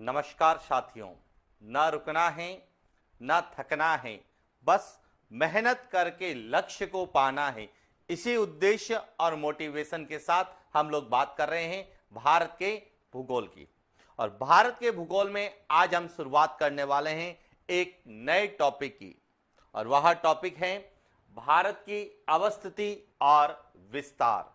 नमस्कार साथियों। न रुकना है न थकना है, बस मेहनत करके लक्ष्य को पाना है। इसी उद्देश्य और मोटिवेशन के साथ हम लोग बात कर रहे हैं भारत के भूगोल की। और भारत के भूगोल में आज हम शुरुआत करने वाले हैं एक नए टॉपिक की, और वह टॉपिक है भारत की अवस्थिति और विस्तार।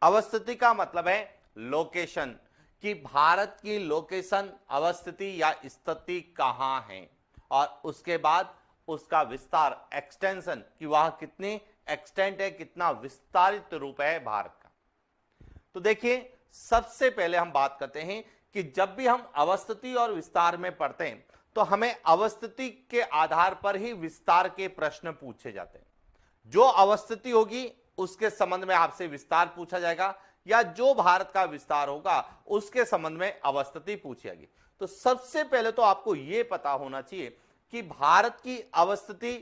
अवस्थिति का मतलब है लोकेशन, कि भारत की लोकेशन, अवस्थिति या स्थिति कहां है, और उसके बाद उसका विस्तार, एक्सटेंशन, कि वह कितनी एक्सटेंट है, कितना विस्तारित रूप है भारत का। तो देखिए, सबसे पहले हम बात करते हैं कि जब भी हम अवस्थिति और विस्तार में पढ़ते हैं तो हमें अवस्थिति के आधार पर ही विस्तार के प्रश्न पूछे जाते हैं। जो अवस्थिति होगी उसके संबंध में आपसे विस्तार पूछा जाएगा, या जो भारत का विस्तार होगा उसके संबंध में अवस्थिति पूछी जाएगी। तो सबसे पहले तो आपको यह पता होना चाहिए कि भारत की अवस्थिति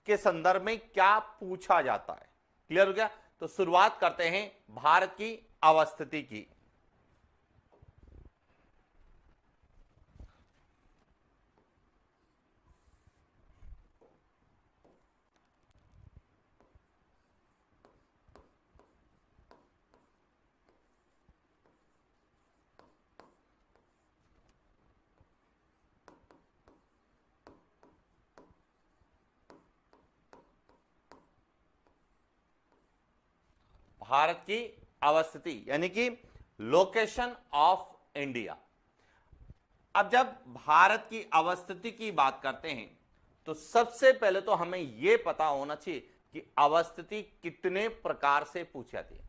के संदर्भ में क्या पूछा जाता है। क्लियर हो गया? तो शुरुआत करते हैं भारत की अवस्थिति की। भारत की अवस्थिति यानी कि लोकेशन ऑफ इंडिया। अब जब भारत की अवस्थिति की बात करते हैं तो सबसे पहले तो हमें यह पता होना चाहिए कि अवस्थिति कितने प्रकार से पूछी जाती है।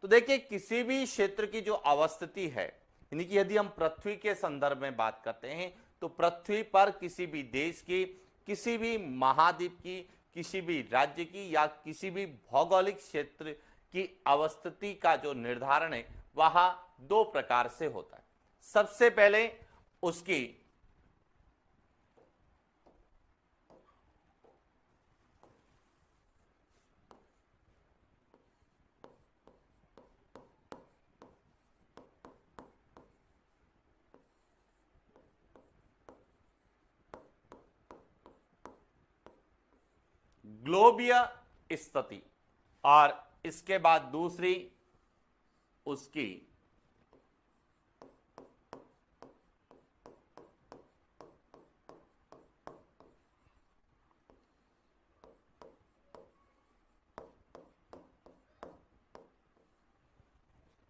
तो देखिए, किसी भी क्षेत्र की जो अवस्थिति है, यानी कि यदि हम पृथ्वी के संदर्भ में बात करते हैं तो पृथ्वी पर किसी भी देश की, किसी भी महाद्वीप की, किसी भी राज्य की या किसी भी भौगोलिक क्षेत्र की अवस्थिति का जो निर्धारण है वह दो प्रकार से होता है। सबसे पहले उसकी ग्लोबीय स्थिति, और इसके बाद दूसरी उसकी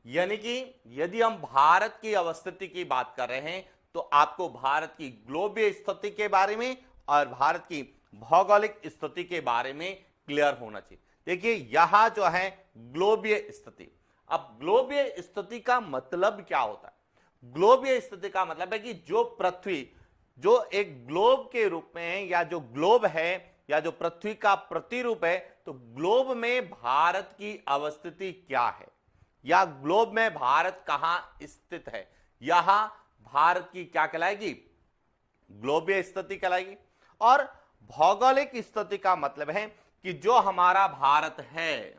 यानी कि यदि हम भारत की अवस्थिति की बात कर रहे हैं तो आपको भारत की ग्लोबीय स्थिति के बारे में और भारत की भौगोलिक स्थिति के बारे में क्लियर होना चाहिए। देखिए, यहां जो है ग्लोबीय स्थिति। अब ग्लोबीय स्थिति का मतलब क्या होता है? ग्लोबीय स्थिति का मतलब है कि जो पृथ्वी, जो एक ग्लोब के रूप में है, या जो ग्लोब है या जो पृथ्वी का प्रतिरूप है, तो ग्लोब में भारत की अवस्थिति क्या है, या ग्लोब में भारत कहां स्थित है, यहां भारत की क्या कहलाएगी? ग्लोबीय स्थिति कहलाएगी। और भौगोलिक स्थिति का मतलब है कि जो हमारा भारत है,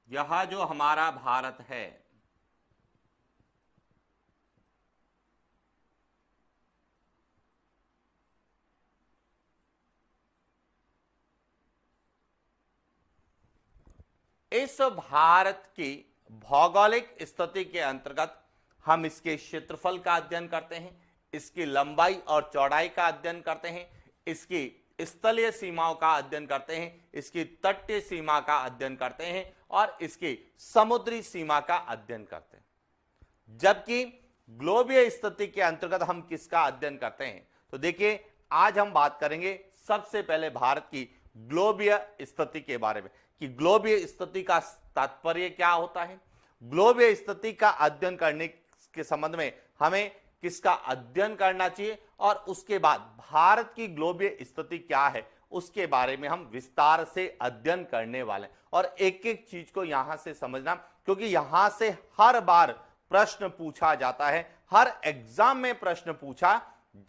यह जो हमारा भारत है इस भारत की भौगोलिक स्थिति के अंतर्गत हम इसके क्षेत्रफल का अध्ययन करते हैं, इसकी लंबाई और चौड़ाई का अध्ययन करते हैं, इसकी स्थलीय सीमाओं का अध्ययन करते हैं, इसकी तटीय सीमा का अध्ययन करते हैं और इसकी समुद्री सीमा का अध्ययन करते हैं। जबकि ग्लोबीय स्थिति के अंतर्गत हम किसका अध्ययन करते हैं? तो देखिए, आज हम बात करेंगे सबसे पहले भारत की ग्लोबीय स्थिति के बारे में, कि ग्लोबीय स्थिति का तात्पर्य क्या होता है। ग्लोबीय स्थिति का अध्ययन करने के संबंध में हमें किसका अध्ययन करना चाहिए, और उसके बाद भारत की ग्लोबीय स्थिति क्या है उसके बारे में हम विस्तार से अध्ययन करने वाले हैं। और एक एक चीज को यहां से समझना, क्योंकि यहां से हर बार प्रश्न पूछा जाता है, हर एग्जाम में प्रश्न पूछा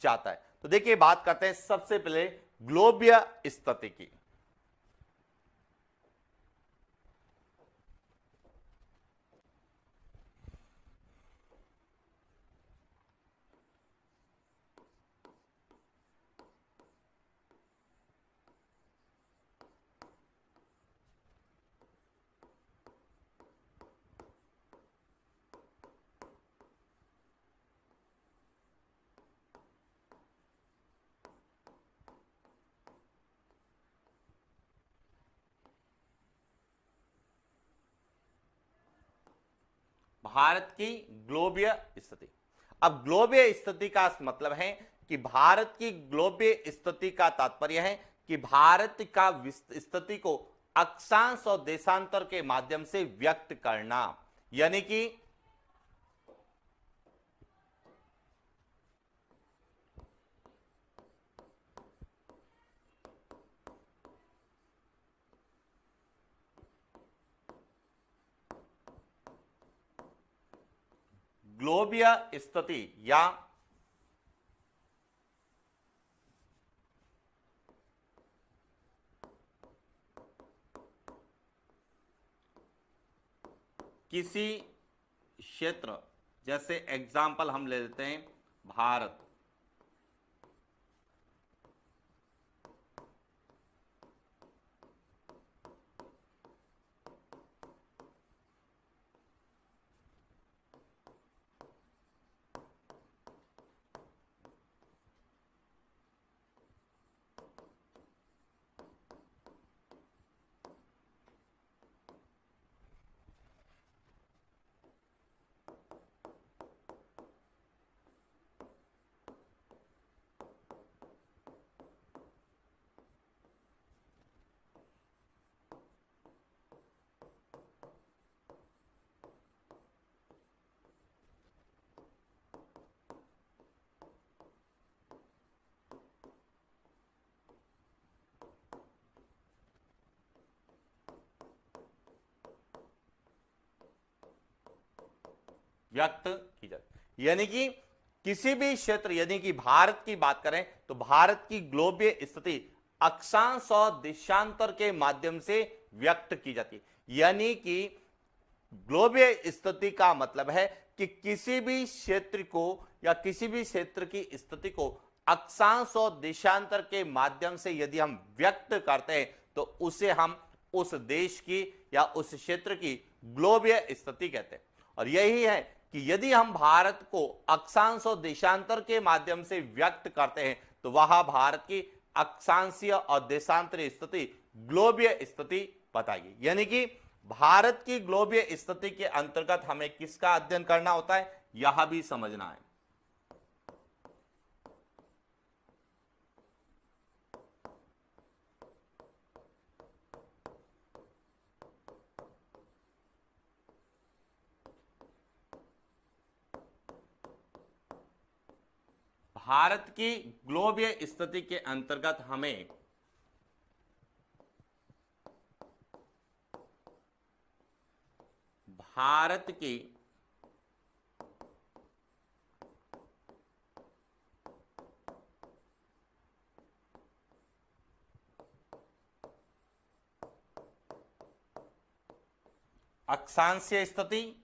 जाता है। तो देखिए, बात करते हैं सबसे पहले ग्लोबीय स्थिति की। भारत की ग्लोबीय स्थिति। अब ग्लोबीय स्थिति का मतलब है कि भारत की ग्लोबीय स्थिति का तात्पर्य है कि भारत का स्थिति को अक्षांश और देशांतर के माध्यम से व्यक्त करना, यानी कि ग्लोबीय स्थिति या किसी क्षेत्र, जैसे एग्जाम्पल हम ले लेते हैं भारत, व्यक्त की जाती है। यानी कि किसी भी क्षेत्र, यानी कि भारत की बात करें तो भारत की ग्लोबीय स्थिति अक्षांश और देशांतर के माध्यम से व्यक्त की जाती है। यानी कि ग्लोबीय स्थिति का मतलब है कि किसी भी क्षेत्र को या किसी भी क्षेत्र की स्थिति को अक्षांश और देशांतर के माध्यम से यदि हम व्यक्त करते हैं तो उसे हम उस देश की या उस क्षेत्र की ग्लोबीय स्थिति कहते हैं। और यही है कि यदि हम भारत को अक्षांश और देशांतर के माध्यम से व्यक्त करते हैं तो वह भारत की अक्षांशीय और देशांतरीय स्थिति ग्लोबीय स्थिति बताएगी। यानी कि भारत की ग्लोबीय स्थिति के अंतर्गत हमें किसका अध्ययन करना होता है, यह भी समझना है। भारत की ग्लोबीय स्थिति के अंतर्गत हमें भारत की अक्षांशीय स्थिति और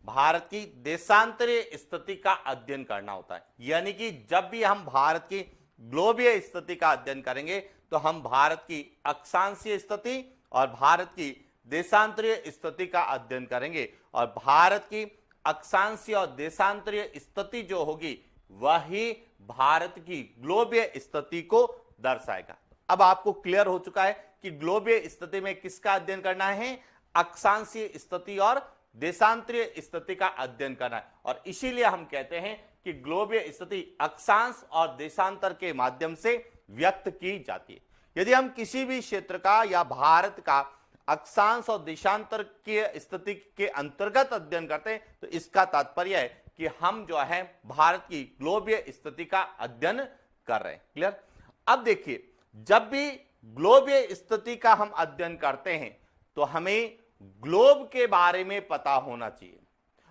भारत की देशांतरीय स्थिति का अध्ययन करना होता है। यानी कि जब भी हम भारत की ग्लोबीय स्थिति का अध्ययन करेंगे तो हम भारत की अक्षांशीय स्थिति और भारत की देशांतरीय स्थिति का अध्ययन करेंगे, और भारत की अक्षांशीय और देशांतरीय स्थिति जो होगी वही भारत की ग्लोबीय स्थिति को दर्शाएगा। अब आपको क्लियर हो चुका है कि ग्लोबीय स्थिति में किसका अध्ययन करना है, अक्षांशीय स्थिति और देशांतरीय स्थिति का अध्ययन करना है। और इसीलिए हम कहते हैं कि ग्लोबीय स्थिति अक्षांश और देशांतर के माध्यम से व्यक्त की जाती है। यदि हम किसी भी क्षेत्र का या भारत का अक्षांश और देशांतर की स्थिति के अंतर्गत अध्ययन करते हैं तो इसका तात्पर्य है कि हम जो है भारत की ग्लोबीय स्थिति का अध्ययन कर रहे हैं। क्लियर। अब देखिए, जब भी ग्लोबीय स्थिति का हम अध्ययन करते हैं तो हमें ग्लोब के बारे में पता होना चाहिए,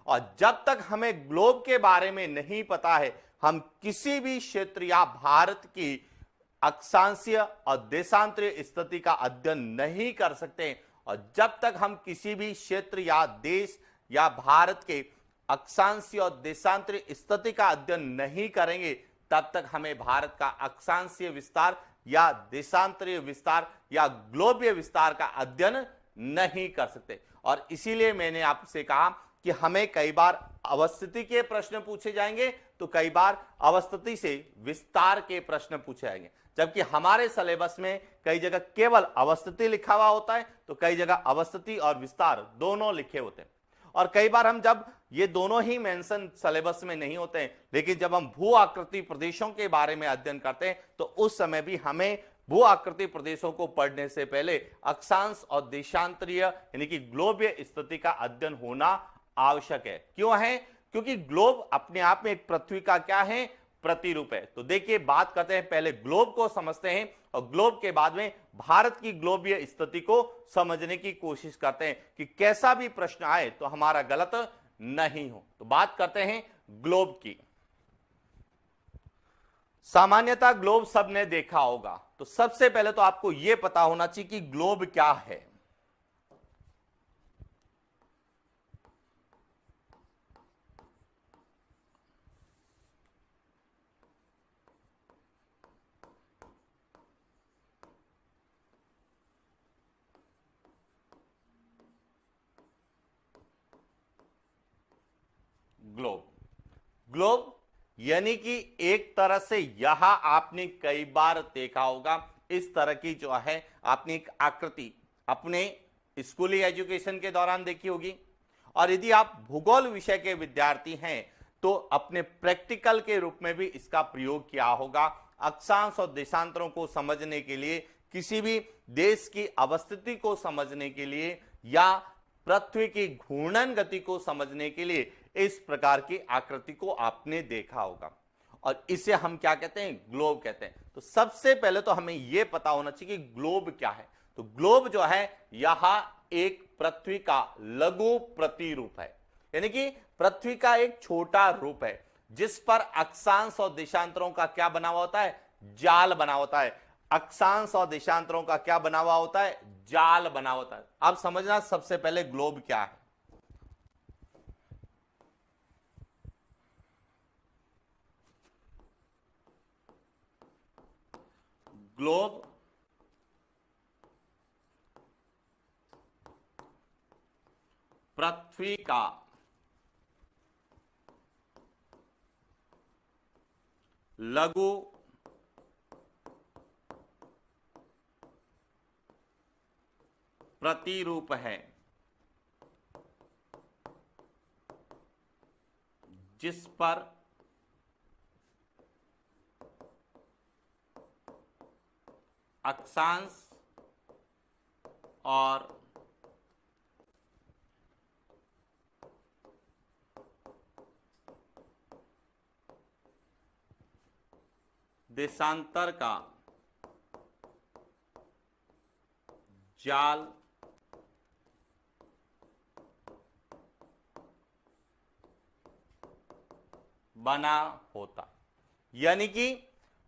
और जब तक हमें ग्लोब के बारे में नहीं पता है हम किसी भी क्षेत्र या भारत की अक्षांशीय और देशांतरीय स्थिति का अध्ययन नहीं कर सकते। और जब तक हम किसी भी क्षेत्र या देश या भारत के अक्षांशीय और देशांतरीय स्थिति का अध्ययन नहीं करेंगे तब तक हमें भारत का अक्षांशीय विस्तार या देशांतरीय विस्तार या ग्लोबीय विस्तार का अध्ययन नहीं कर सकते। और इसीलिए मैंने आपसे कहा कि हमें कई बार अवस्थिति के प्रश्न पूछे जाएंगे तो कई बार अवस्थिति से विस्तार के प्रश्न पूछे जाएंगे, जबकि हमारे सिलेबस में कई जगह केवल अवस्थिति लिखा हुआ होता है तो कई जगह अवस्थिति और विस्तार दोनों लिखे होते हैं। और कई बार हम जब ये दोनों ही मेंशन सिलेबस में नहीं होते हैं, लेकिन जब हम भू आकृति प्रदेशों के बारे में अध्ययन करते हैं तो उस समय भी हमें भू आकृति प्रदेशों को पढ़ने से पहले अक्षांश और देशांतरीय यानी कि ग्लोबीय स्थिति का अध्ययन होना आवश्यक है। क्यों है? क्योंकि ग्लोब अपने आप में एक पृथ्वी का क्या है? प्रतिरूप है। तो देखिए, बात करते हैं, पहले ग्लोब को समझते हैं और ग्लोब के बाद में भारत की ग्लोबीय स्थिति को समझने की कोशिश करते हैं कि कैसा भी प्रश्न आए तो हमारा गलत नहीं हो। तो बात करते हैं ग्लोब की। सामान्यतः ग्लोब सबने देखा होगा, तो सबसे पहले तो आपको यह पता होना चाहिए कि ग्लोब क्या है। ग्लोब, ग्लोब यानी कि एक तरह से यहां आपने कई बार देखा होगा, इस तरह की जो है आपने एक आकृति अपने स्कूली एजुकेशन के दौरान देखी होगी। और यदि आप भूगोल विषय के विद्यार्थी हैं तो अपने प्रैक्टिकल के रूप में भी इसका प्रयोग किया होगा। अक्षांश और देशांतरों को समझने के लिए, किसी भी देश की अवस्थिति को समझने के लिए या पृथ्वी की घूर्णन गति को समझने के लिए इस प्रकार की आकृति को आपने देखा होगा और इसे हम क्या कहते हैं? ग्लोब कहते हैं। तो सबसे पहले तो हमें यह पता होना चाहिए कि ग्लोब क्या है। तो ग्लोब जो है यहां एक पृथ्वी का लघु प्रतिरूप है, यानी कि पृथ्वी का एक छोटा रूप है जिस पर अक्षांश और देशांतरों का क्या बना हुआ होता है? जाल बना होता है। अक्षांश और देशांतरों का क्या बना हुआ होता है? जाल बना होता है। अब समझना सबसे पहले ग्लोब क्या है। ग्लोब पृथ्वी का लघु प्रतिरूप है जिस पर अक्षांश और देशांतर का जाल बना होता। यानी कि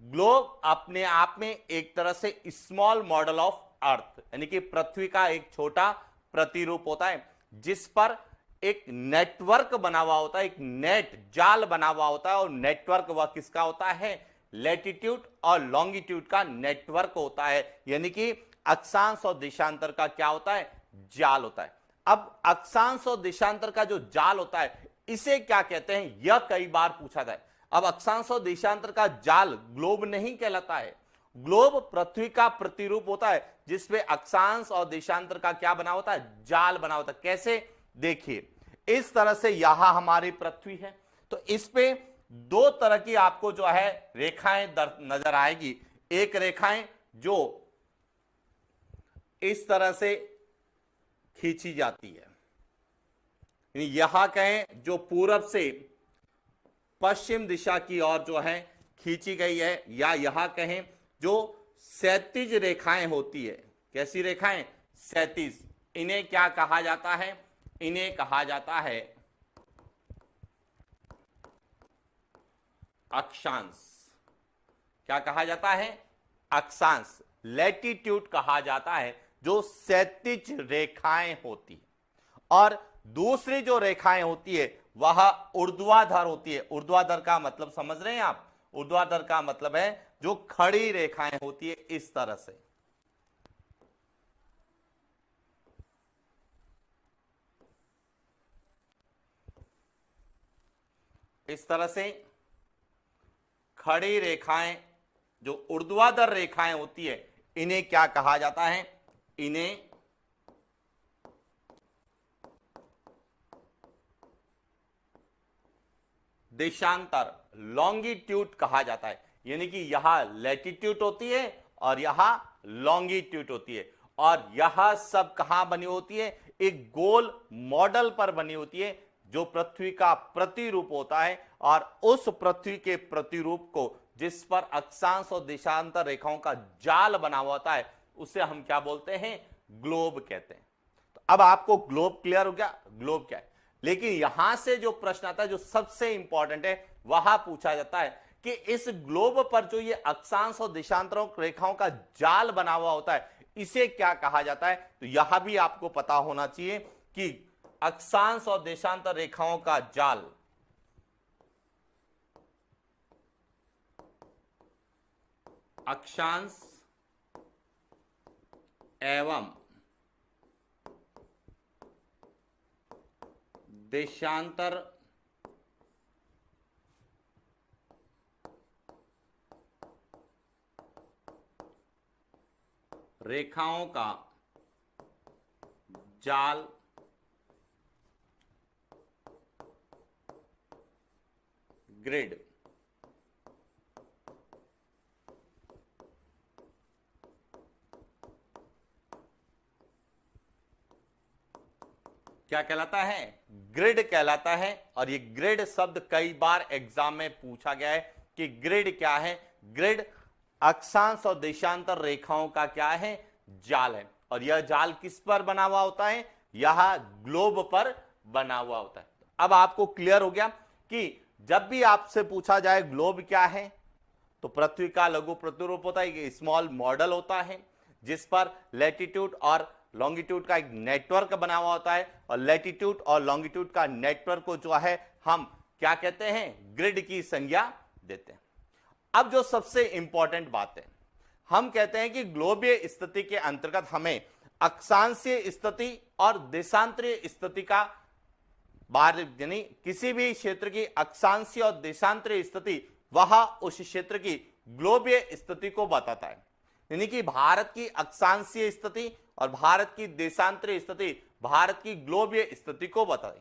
ग्लोब अपने आप में एक तरह से स्मॉल मॉडल ऑफ अर्थ यानी कि पृथ्वी का एक छोटा प्रतिरूप होता है जिस पर एक नेटवर्क बना हुआ होता है, एक नेट जाल बना हुआ होता है। और नेटवर्क वह किसका होता है? लैटिट्यूड और लॉन्गिट्यूड का नेटवर्क होता है, यानी कि अक्षांश और देशांतर का क्या होता है? जाल होता है। अब अक्षांश और देशांतर का जो जाल होता है इसे क्या कहते हैं? यह कई बार पूछा जाए। अब अक्षांश और देशांतर का जाल ग्लोब नहीं कहलाता है। ग्लोब पृथ्वी का प्रतिरूप होता है जिसमें अक्षांश और देशांतर का क्या बना होता है? जाल बना होता है। कैसे? देखिए, इस तरह से यहां हमारी पृथ्वी है, तो इस पे दो तरह की आपको जो है रेखाएं नजर आएगी। एक रेखाएं जो इस तरह से खींची जाती है, यहां कहें जो पूरब से पश्चिम दिशा की ओर जो है खींची गई है, या यहां कहें जो क्षैतिज रेखाएं होती है। कैसी रेखाएं? क्षैतिज। इन्हें क्या कहा जाता है? इन्हें कहा जाता है अक्षांश। क्या कहा जाता है? अक्षांश। लैटिट्यूड कहा जाता है जो क्षैतिज रेखाएं होती है, और दूसरी जो रेखाएं होती है वह ऊर्ध्वाधर होती है। ऊर्ध्वाधर का मतलब समझ रहे हैं आप? ऊर्ध्वाधर का मतलब है जो खड़ी रेखाएं होती है इस तरह से, इस तरह से खड़ी रेखाएं जो ऊर्ध्वाधर रेखाएं होती है, इन्हें क्या कहा जाता है? इन्हें देशांतर, लॉन्गिट्यूड कहा जाता है। यानी कि यहां लैटिट्यूड होती है और यहां लॉन्गिट्यूड होती है, और यह सब कहां बनी होती है? एक गोल मॉडल पर बनी होती है जो पृथ्वी का प्रतिरूप होता है, और उस पृथ्वी के प्रतिरूप को जिस पर अक्षांश और देशांतर रेखाओं का जाल बना हुआ होता है, उसे हम क्या बोलते हैं? ग्लोब कहते हैं। तो अब आपको ग्लोब क्लियर हो गया, ग्लोब क्या है। लेकिन यहां से जो प्रश्न आता है, जो सबसे इंपॉर्टेंट है, वह पूछा जाता है कि इस ग्लोब पर जो ये अक्षांश और देशांतरों रेखाओं का जाल बना हुआ होता है, इसे क्या कहा जाता है? तो यह भी आपको पता होना चाहिए कि अक्षांश और देशांतर रेखाओं का जाल अक्षांश एवं देशांतर रेखाओं का जाल ग्रिड क्या कहलाता है? ग्रिड कहलाता है। और ये ग्रिड शब्द कई बार एग्जाम में पूछा गया है कि ग्रिड क्या है। ग्रिड अक्षांश और देशांतर रेखाओं का क्या है? जाल है। और यह जाल किस पर बना हुआ होता है? यह ग्लोब पर बना हुआ होता है। अब आपको क्लियर हो गया कि जब भी आपसे पूछा जाए ग्लोब क्या है, तो पृथ्वी का लघु प्रतिरूप होता है, ये स्मॉल मॉडल होता है जिस पर लैटिट्यूड और लॉन्गिट्यूड का एक नेटवर्क बना हुआ होता है, और लैटिट्यूड और लॉन्गिट्यूड का नेटवर्क को जो है हम क्या कहते हैं? ग्रिड की संज्ञा देते हैं। अब जो सबसे इंपॉर्टेंट बात है, हम कहते हैं कि ग्लोबीय स्थिति के अंतर्गत हमें अक्षांशीय स्थिति और देशांतरीय स्थिति का यानी किसी भी क्षेत्र की अक्षांशीय और देशांतरीय स्थिति वह उस क्षेत्र की ग्लोबीय स्थिति को बताता है। यानी कि भारत की अक्षांशीय स्थिति और भारत की देशांतरीय स्थिति भारत की ग्लोबीय स्थिति को बताए।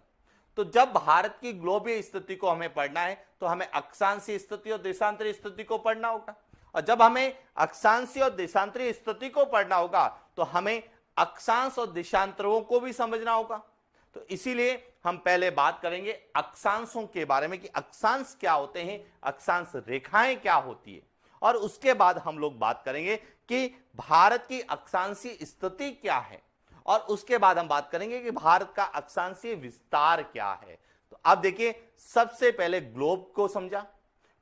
तो जब भारत की ग्लोबीय स्थिति को हमें पढ़ना है, तो हमें अक्षांशीय स्थिति और देशांतरीय स्थिति को पढ़ना होगा, और जब हमें अक्षांशीय और देशांतरीय स्थिति को पढ़ना होगा, तो हमें अक्षांश और देशांतरों को भी समझना होगा। तो इसीलिए हम पहले बात करेंगे अक्षांशों के बारे में कि अक्षांश क्या होते हैं, अक्षांश रेखाएं क्या होती है, और उसके बाद हम लोग बात करेंगे कि भारत की अक्षांशीय स्थिति क्या है, और उसके बाद हम बात करेंगे कि भारत का अक्षांशीय विस्तार क्या है। तो अब देखिए, सबसे पहले ग्लोब को समझा,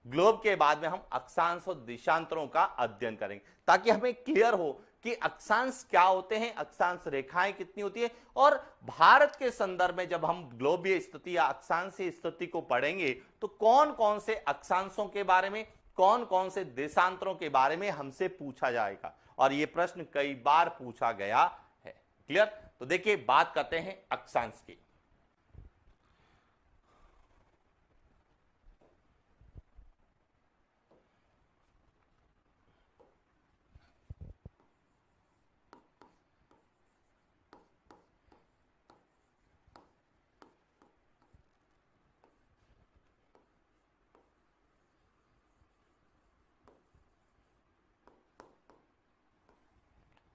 ग्लोब के बाद में हम अक्षांश और देशांतरों का अध्ययन करेंगे, ताकि हमें क्लियर हो कि अक्षांश क्या होते हैं, अक्षांश रेखाएं कितनी होती है, और भारत के संदर्भ में जब हम ग्लोबीय स्थिति या अक्षांशीय स्थिति को पढ़ेंगे, तो कौन कौन से अक्षांशों के बारे में, कौन कौन से देशांतरों के बारे में हमसे पूछा जाएगा, और यह प्रश्न कई बार पूछा गया है। क्लियर? तो देखिए, बात करते हैं अक्षांश की।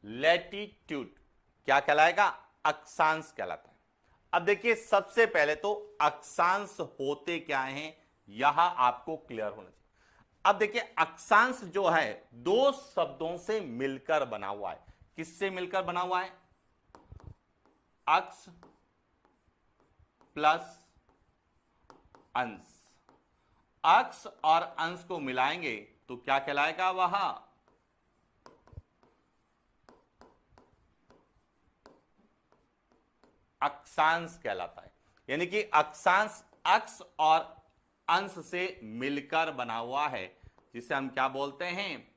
लैटिट्यूड क्या कहलाएगा? अक्षांश कहलाता है। अब देखिए, सबसे पहले तो अक्षांश होते क्या हैं, यहां आपको क्लियर होना चाहिए। अब देखिए, अक्षांश जो है दो शब्दों से मिलकर बना हुआ है। किससे मिलकर बना हुआ है? अक्ष प्लस अंश। अक्ष और अंश को मिलाएंगे तो क्या कहलाएगा? वह अक्षांश कहलाता है। यानी कि अक्षांश अक्ष और अंश से मिलकर बना हुआ है, जिसे हम क्या बोलते हैं,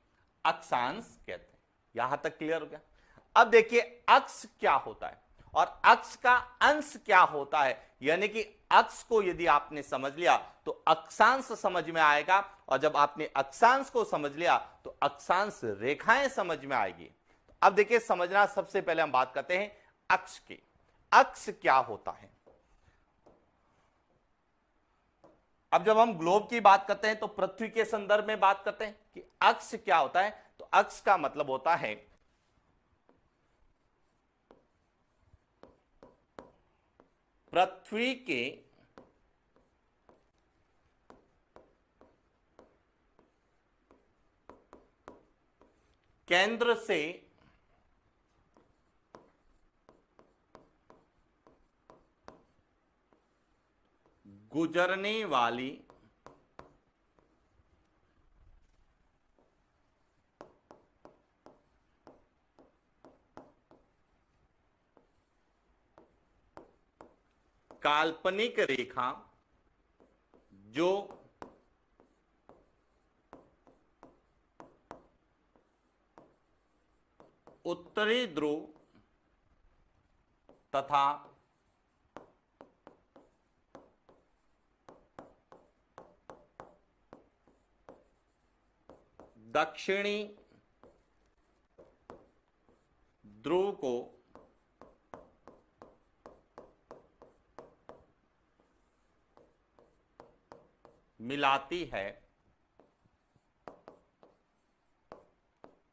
अक्षांश कहते हैं। यहां तक क्लियर हो गया। अब देखिए अक्ष क्या होता है और अक्ष का अंश क्या होता है, यानी कि अक्ष को यदि आपने समझ लिया तो अक्षांश समझ में आएगा, और जब आपने अक्षांश को समझ लिया तो अक्षांश रेखाएं समझ में आएगी। अब देखिए समझना, सबसे पहले हम बात करते हैं अक्ष की। अक्ष क्या होता है? अब जब हम ग्लोब की बात करते हैं तो पृथ्वी के संदर्भ में बात करते हैं कि अक्ष क्या होता है, तो अक्ष का मतलब होता है पृथ्वी के केंद्र से गुजरने वाली काल्पनिक रेखा जो उत्तरी ध्रुव तथा दक्षिणी ध्रुव को मिलाती है,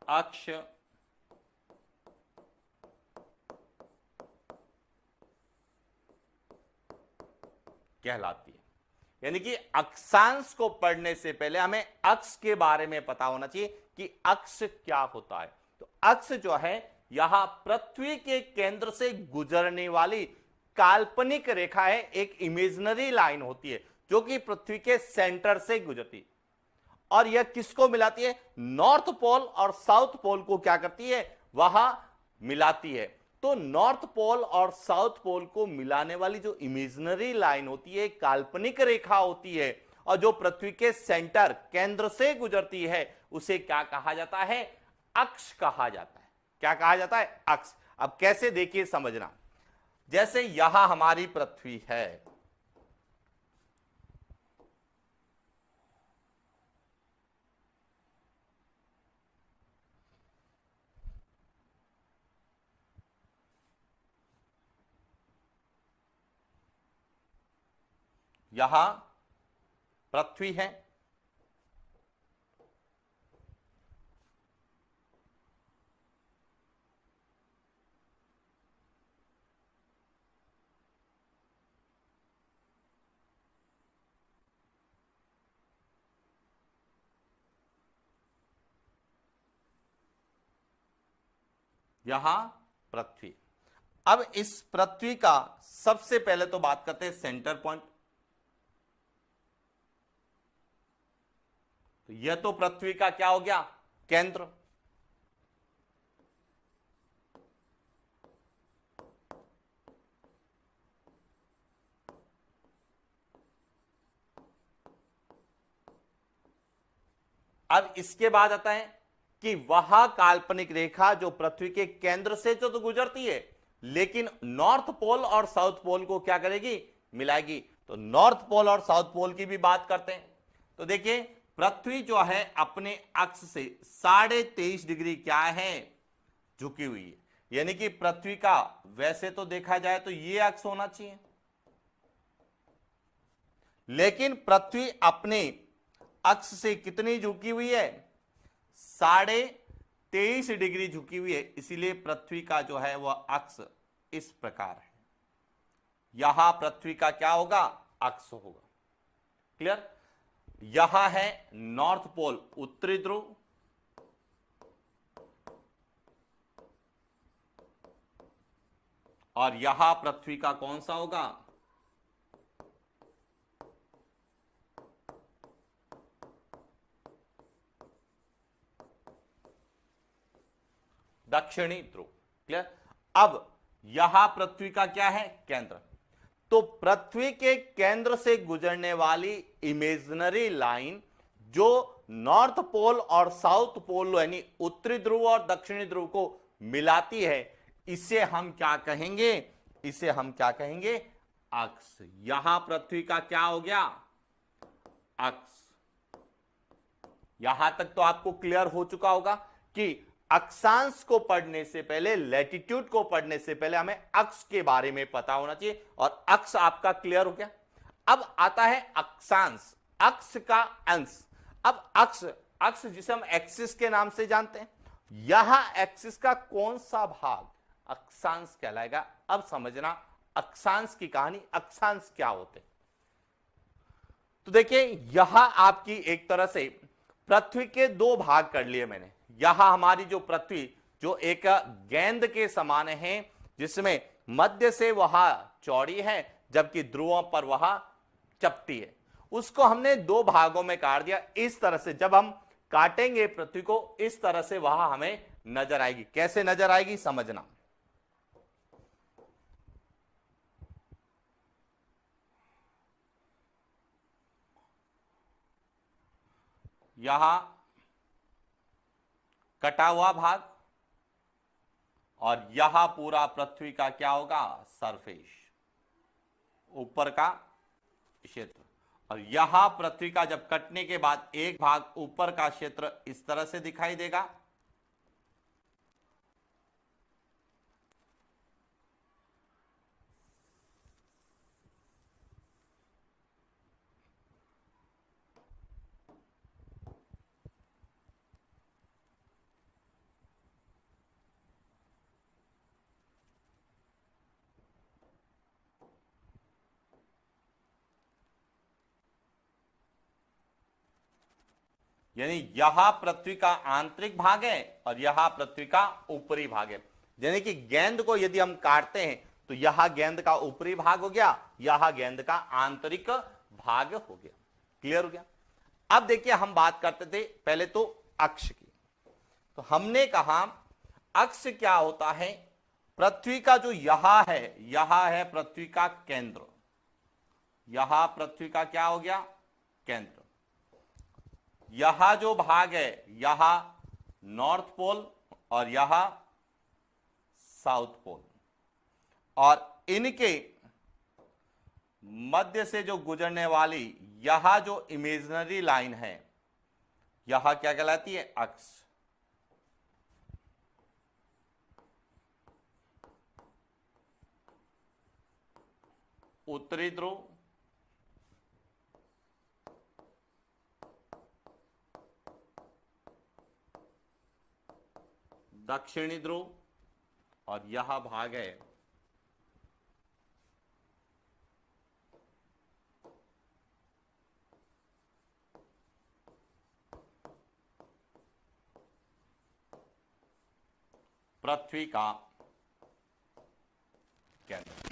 अक्ष कहलाती है। यानी कि अक्षांश को पढ़ने से पहले हमें अक्ष के बारे में पता होना चाहिए कि अक्ष क्या होता है। तो अक्ष जो है यहां पृथ्वी के केंद्र से गुजरने वाली काल्पनिक रेखा है, एक इमेजिनरी लाइन होती है जो कि पृथ्वी के सेंटर से गुजरती, और यह किसको मिलाती है? नॉर्थ पोल और साउथ पोल को क्या करती है? वहां मिलाती है। तो नॉर्थ पोल और साउथ पोल को मिलाने वाली जो इमेजिनरी लाइन होती है, काल्पनिक रेखा होती है, और जो पृथ्वी के सेंटर केंद्र से गुजरती है, उसे क्या कहा जाता है? अक्ष कहा जाता है। क्या कहा जाता है? अक्ष। अब कैसे, देखिए समझना। जैसे यहां हमारी पृथ्वी है, यहां पृथ्वी है, यहां पृथ्वी। अब इस पृथ्वी का सबसे पहले तो बात करते हैं सेंटर पॉइंट। तो यह तो पृथ्वी का क्या हो गया? केंद्र। अब इसके बाद आता है कि वह काल्पनिक रेखा जो पृथ्वी के केंद्र से तो गुजरती है, लेकिन नॉर्थ पोल और साउथ पोल को क्या करेगी? मिलाएगी। तो नॉर्थ पोल और साउथ पोल की भी बात करते हैं। तो देखिए पृथ्वी जो है अपने अक्ष से 23.5 डिग्री क्या है? झुकी हुई है। यानी कि पृथ्वी का वैसे तो देखा जाए तो यह अक्ष होना चाहिए, लेकिन पृथ्वी अपने अक्ष से कितनी झुकी हुई है? 23.5 डिग्री झुकी हुई है। इसीलिए पृथ्वी का जो है वह अक्ष इस प्रकार है। यहां पृथ्वी का क्या होगा? अक्ष होगा। क्लियर? यहां है नॉर्थ पोल, उत्तरी ध्रुव, और यहां पृथ्वी का कौन सा होगा? दक्षिणी ध्रुव। क्लियर? अब यहां पृथ्वी का क्या है? केंद्र। तो पृथ्वी के केंद्र से गुजरने वाली इमेजिनरी लाइन जो नॉर्थ पोल और साउथ पोल यानी उत्तरी ध्रुव और दक्षिणी ध्रुव को मिलाती है, इसे हम क्या कहेंगे? इसे हम क्या कहेंगे? अक्ष। यहां पृथ्वी का क्या हो गया? अक्ष। यहां तक तो आपको क्लियर हो चुका होगा कि अक्षांश को पढ़ने से पहले, लैटिट्यूड को पढ़ने से पहले हमें अक्ष के बारे में पता होना चाहिए, और अक्ष आपका क्लियर हो गया। अब आता है अक्षांश, अक्ष का अंश। अब अक्ष, अक्ष जिसे हम एक्सिस के नाम से जानते हैं, यहां एक्सिस का कौन सा भाग अक्षांश कहलाएगा? अब समझना अक्षांश की कहानी। अक्षांश क्या होते? तो देखिए, यहां आपकी एक तरह से पृथ्वी के दो भाग कर लिए मैंने। यहां हमारी जो पृथ्वी, जो एक गेंद के समान है, जिसमें मध्य से वह चौड़ी है जबकि ध्रुवों पर वह चपटी है, उसको हमने दो भागों में काट दिया। इस तरह से जब हम काटेंगे पृथ्वी को, इस तरह से वह हमें नजर आएगी। कैसे नजर आएगी समझना। यहां कटा हुआ भाग, और यहां पूरा पृथ्वी का क्या होगा? सरफेस, ऊपर का क्षेत्र। और यहां पृथ्वी का जब कटने के बाद एक भाग ऊपर का क्षेत्र इस तरह से दिखाई देगा। यानी यहां पृथ्वी का आंतरिक भाग है और यहां पृथ्वी का ऊपरी भाग है। यानी कि गेंद को यदि हम काटते हैं तो यहां गेंद का ऊपरी भाग हो गया, यहां गेंद का आंतरिक भाग हो गया। क्लियर हो गया? अब देखिए, हम बात करते थे पहले तो अक्ष की। तो हमने कहा अक्ष क्या होता है? पृथ्वी का जो यहां है पृथ्वी का केंद्र। यहां पृथ्वी का क्या हो गया? केंद्र। यहां जो भाग है, यहां नॉर्थ पोल और यहां साउथ पोल, और इनके मध्य से जो गुजरने वाली यहां जो इमेजिनरी लाइन है, यहां क्या कहलाती है? अक्ष। उत्तरी ध्रुव, दक्षिणी ध्रुव, और यह भाग है पृथ्वी का केंद्र।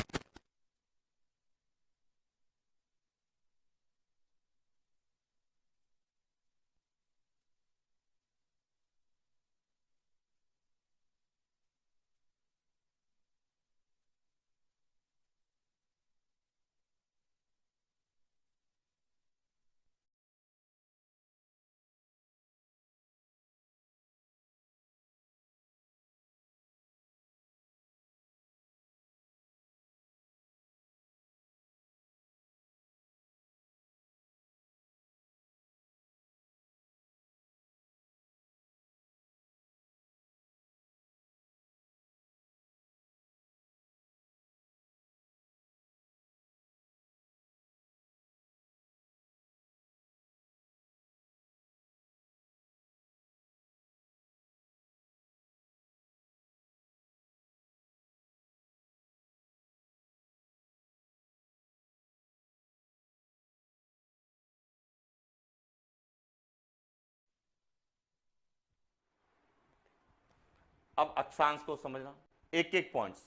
अब अक्षांश को समझना, एक एक पॉइंट्स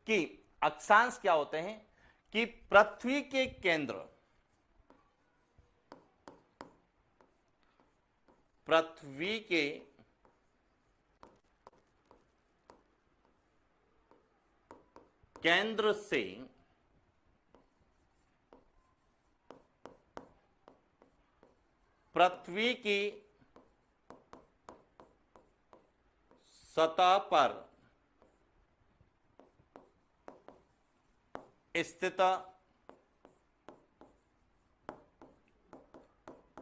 कि अक्षांश क्या होते हैं। कि पृथ्वी के केंद्र, पृथ्वी के केंद्र से पृथ्वी की सतह पर स्थित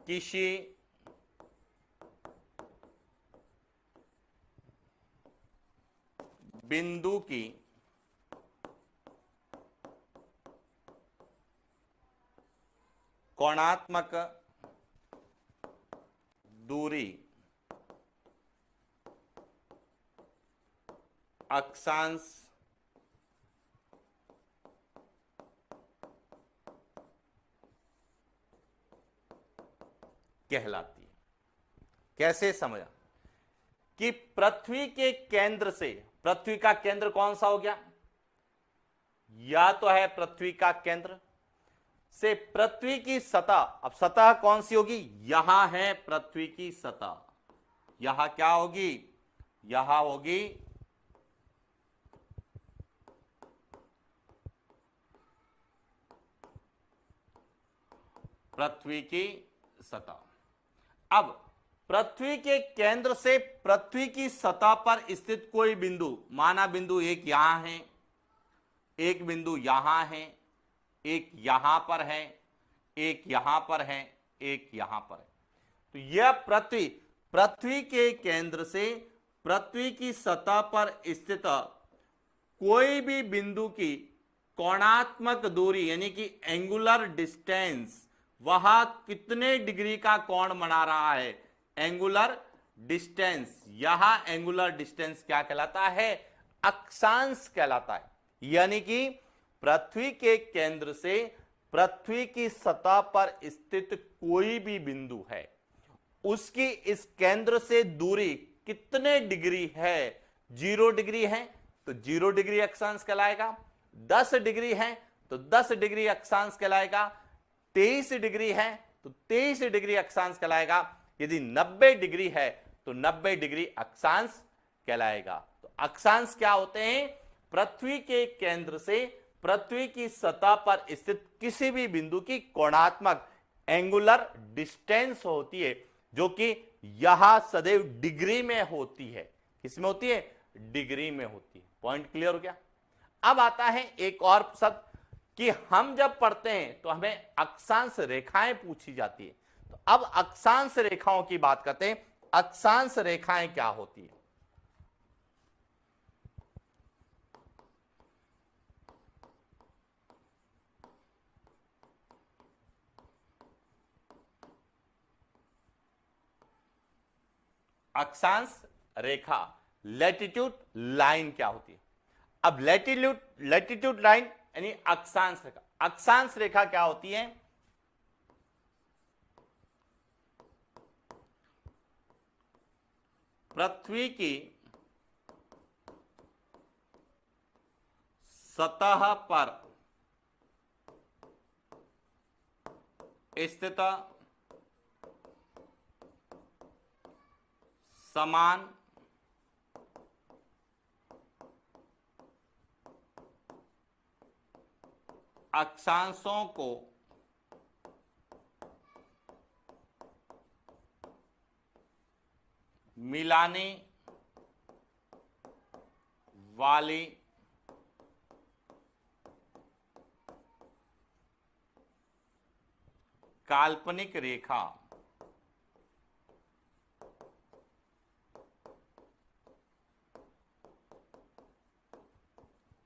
किसी बिंदु की कोणात्मक दूरी अक्षांश कहलाती है। कैसे समझा कि पृथ्वी के केंद्र से, पृथ्वी का केंद्र कौन सा हो गया, या तो है पृथ्वी का केंद्र से पृथ्वी की सतह, अब सतह कौन सी होगी, यहां है पृथ्वी की सतह, यहां क्या होगी, यहां होगी पृथ्वी की सतह। अब पृथ्वी के केंद्र से पृथ्वी की सतह पर स्थित कोई बिंदु, माना बिंदु एक यहां है, एक बिंदु यहां है, एक यहां पर है, एक यहां पर है, एक यहां पर है, तो यह पृथ्वी के केंद्र से पृथ्वी की सतह पर स्थित कोई भी बिंदु की कोणात्मक दूरी यानी कि एंगुलर डिस्टेंस, वह कितने डिग्री का कोण बना रहा है, एंगुलर डिस्टेंस। यहां एंगुलर डिस्टेंस क्या कहलाता है, अक्षांश कहलाता है। यानी कि पृथ्वी के केंद्र से पृथ्वी की सतह पर स्थित कोई भी बिंदु है, उसकी इस केंद्र से दूरी कितने डिग्री है, 0 डिग्री है तो 0 डिग्री अक्षांश कहलाएगा, 10 डिग्री है तो 10 डिग्री अक्षांश कहलाएगा, 23 डिग्री है तो 23 डिग्री अक्षांश कहलाएगा, यदि 90 डिग्री है तो 90 डिग्री अक्षांश कहलाएगा। तो अक्षांश क्या होते हैं, पृथ्वी के केंद्र से पृथ्वी की सतह पर स्थित किसी भी बिंदु की कोणात्मक एंगुलर डिस्टेंस होती है, जो कि यहां सदैव डिग्री में होती है। किसमें होती है, डिग्री में होती है। पॉइंट क्लियर हो गया। अब आता है एक और शब्द कि हम जब पढ़ते हैं तो हमें अक्षांश रेखाएं पूछी जाती है। तो अब अक्षांश रेखाओं की बात करते हैं। अक्षांश रेखाएं क्या होती है, अक्षांश रेखा, लैटिट्यूड लाइन क्या होती है। अब लैटिट्यूड लाइन यानी अक्षांश रेखा, अक्षांश रेखा क्या होती है, पृथ्वी की सतह पर स्थित समान अक्षांशों को मिलाने वाली काल्पनिक रेखा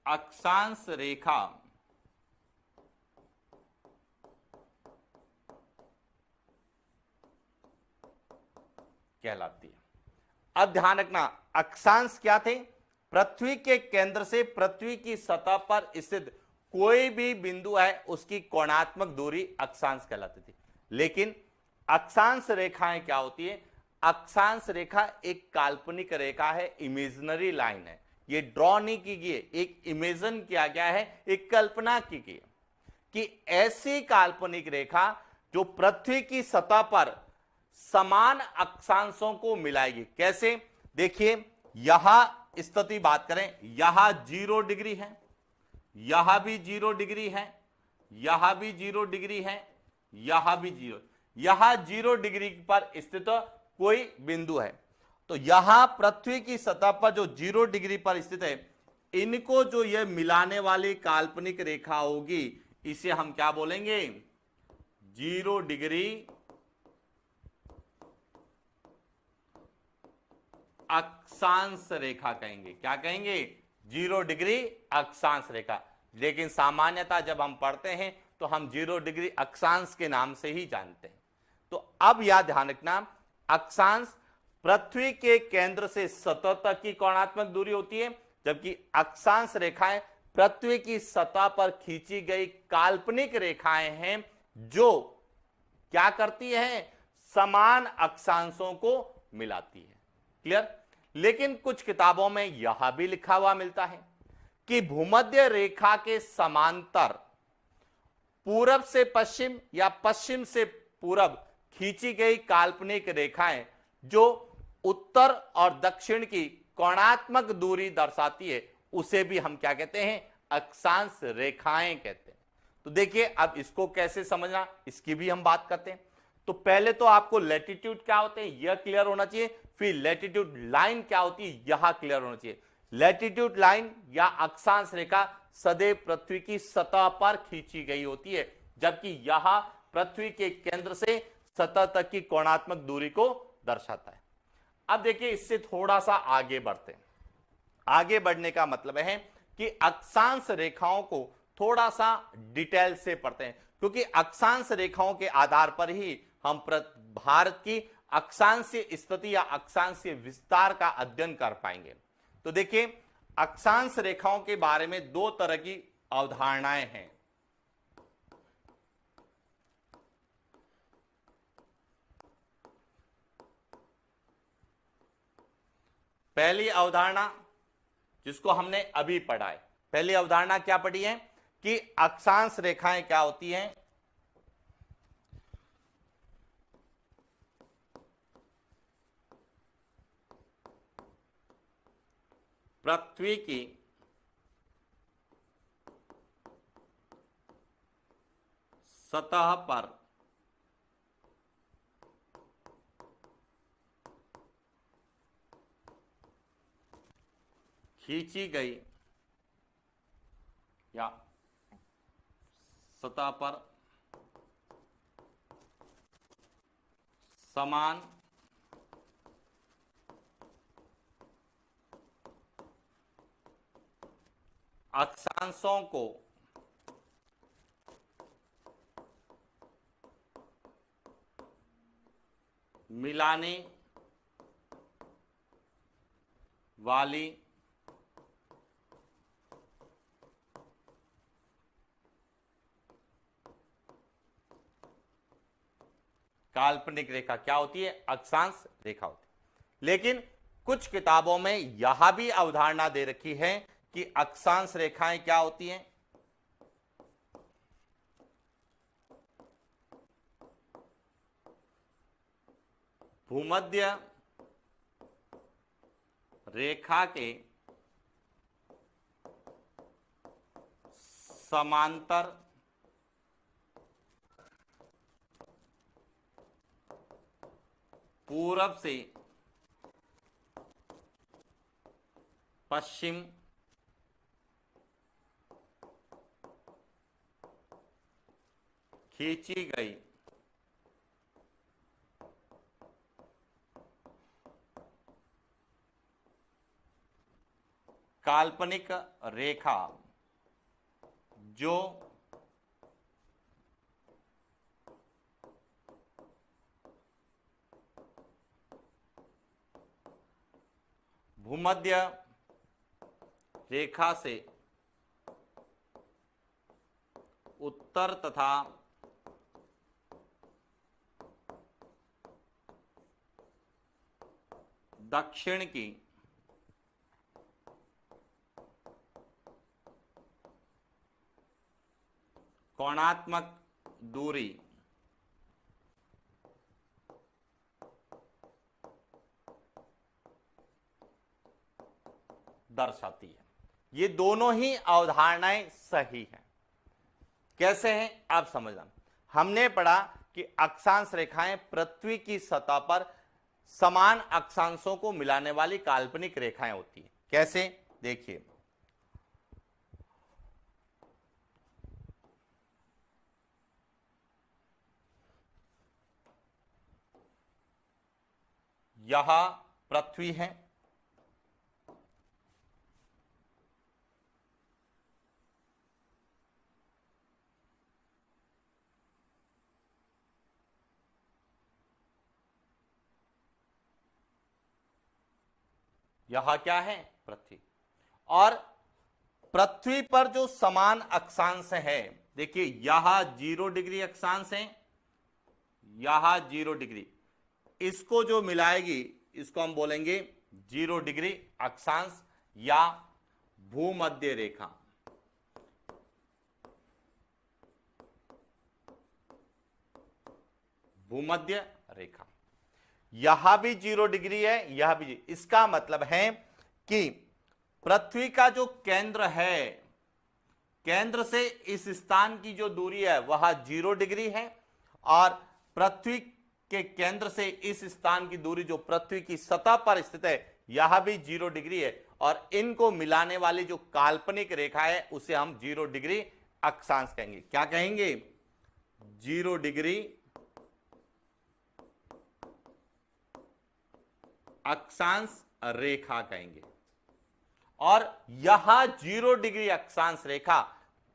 अक्षांश रेखा कहलाती है। अब ध्यान रखना, अक्षांश क्या थे, पृथ्वी के केंद्र से पृथ्वी की सतह पर स्थित कोई भी बिंदु है उसकी कोणात्मक दूरी अक्षांश कहलाती थी। लेकिन अक्षांश रेखाएं क्या होती है, अक्षांश रेखा एक काल्पनिक रेखा है, इमेजिनरी लाइन है, ये ड्रॉ नहीं की गई है, एक इमेजिन किया गया है, एक कल्पना की गई है कि ऐसी काल्पनिक रेखा जो पृथ्वी की सतह पर समान अक्षांशों को मिलाएगी। कैसे, देखिए यहां स्थिति बात करें, यहां 0 डिग्री है, यहां भी 0 डिग्री है, यहां भी 0 डिग्री है, यहां भी 0, यहां 0 डिग्री पर स्थित कोई बिंदु है, तो यहां पृथ्वी की सतह पर जो 0 डिग्री पर स्थित है, इनको जो यह मिलाने वाली काल्पनिक रेखा होगी, इसे हम क्या बोलेंगे? 0 डिग्री अक्षांश रेखा कहेंगे। क्या कहेंगे? 0 डिग्री अक्षांश रेखा। लेकिन सामान्यतः जब हम पढ़ते हैं तो हम 0 डिग्री अक्षांश के नाम से ही जानते हैं। तो अब यह ध्यान रखना, अक्षांश पृथ्वी के केंद्र से सतह तक की कोणात्मक दूरी होती है, जबकि अक्षांश रेखाएं पृथ्वी की सतह पर खींची गई काल्पनिक रेखाएं हैं, जो क्या करती हैं? समान अक्षांशों को मिलाती है। क्लियर? लेकिन कुछ किताबों में यह भी लिखा हुआ मिलता है कि भूमध्य रेखा के समांतर पूरब से पश्चिम या पश्चिम से पूरब खींची गई काल्पनिक रेखाएं जो उत्तर और दक्षिण की कोणात्मक दूरी दर्शाती है, उसे भी हम क्या कहते हैं? अक्षांश रेखाएं कहते हैं। तो देखिए, अब इसको कैसे समझना, इसकी भी हम बात करते हैं। तो पहले तो आपको लैटिट्यूड क्या होते हैं यह क्लियर होना चाहिए, फिर लैटिट्यूड लाइन क्या होती है यह क्लियर होना चाहिए। लैटिट्यूड लाइन या अक्षांश रेखा सदैव पृथ्वी की सतह पर खींची गई होती है, जबकि यह पृथ्वी के केंद्र से सतह तक की कोणात्मक दूरी को दर्शाता है। अब देखिए, इससे थोड़ा सा आगे बढ़ते हैं। आगे बढ़ने का मतलब है कि अक्षांश रेखाओं को थोड़ा सा डिटेल से पढ़ते हैं, क्योंकि अक्षांश रेखाओं के आधार पर ही हम भारत की अक्षांशीय स्थिति या अक्षांशीय विस्तार का अध्ययन कर पाएंगे। तो देखिए, अक्षांश रेखाओं के बारे में दो तरह की अवधारणाएं हैं। पहली अवधारणा जिसको हमने अभी पढ़ा है, पहली अवधारणा क्या पढ़ी है कि अक्षांश रेखाएं क्या होती हैं? पृथ्वी की सतह पर खींची गई या सतह पर समान अक्षांशों को मिलाने वाली काल्पनिक रेखा क्या होती है? अक्षांश रेखा होती है। लेकिन कुछ किताबों में यह भी अवधारणा दे रखी है कि अक्षांश रेखाएं क्या होती हैं? भूमध्य रेखा के समांतर पूरब से पश्चिम खींची गई काल्पनिक रेखा जो भूमध्य रेखा से उत्तर तथा दक्षिण की कोणात्मक दूरी दर्शाती है। ये दोनों ही अवधारणाएं सही हैं। कैसे हैं आप समझना। हमने पढ़ा कि अक्षांश रेखाएं पृथ्वी की सतह पर समान अक्षांशों को मिलाने वाली काल्पनिक रेखाएं होती हैं। कैसे? देखिए, यह पृथ्वी है, यह क्या है? पृथ्वी। और पृथ्वी पर जो समान अक्षांश है, देखिए यह 0 डिग्री अक्षांश है, यह 0 डिग्री, इसको जो मिलाएगी इसको हम बोलेंगे 0 डिग्री अक्षांश या भूमध्य रेखा। भूमध्य रेखा, यहां भी 0 डिग्री है, यह भी। इसका मतलब है कि पृथ्वी का जो केंद्र है, केंद्र से इस स्थान की जो दूरी है वह 0 डिग्री है, और पृथ्वी के केंद्र से इस स्थान की दूरी जो पृथ्वी की सतह पर स्थित है यह भी 0 डिग्री है, और इनको मिलाने वाली जो काल्पनिक रेखा है उसे हम 0 डिग्री अक्षांश कहेंगे। क्या कहेंगे? 0 डिग्री अक्षांश रेखा कहेंगे। और यह 0 डिग्री अक्षांश रेखा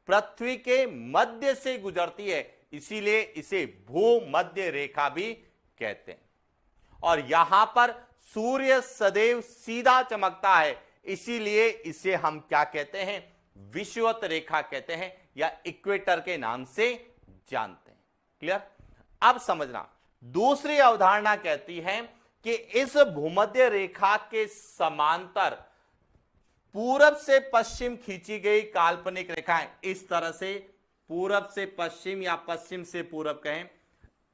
पृथ्वी के मध्य से गुजरती है, इसीलिए इसे भूमध्य रेखा भी कहते हैं। और यहां पर सूर्य सदैव सीधा चमकता है, इसीलिए इसे हम क्या कहते हैं? विषुवत रेखा कहते हैं, या इक्वेटर के नाम से जानते हैं। क्लियर? अब समझना, दूसरी अवधारणा कहती है कि इस भूमध्य रेखा के समांतर पूरब से पश्चिम खींची गई काल्पनिक रेखाएं, इस तरह से पूरब से पश्चिम या पश्चिम से पूरब कहें,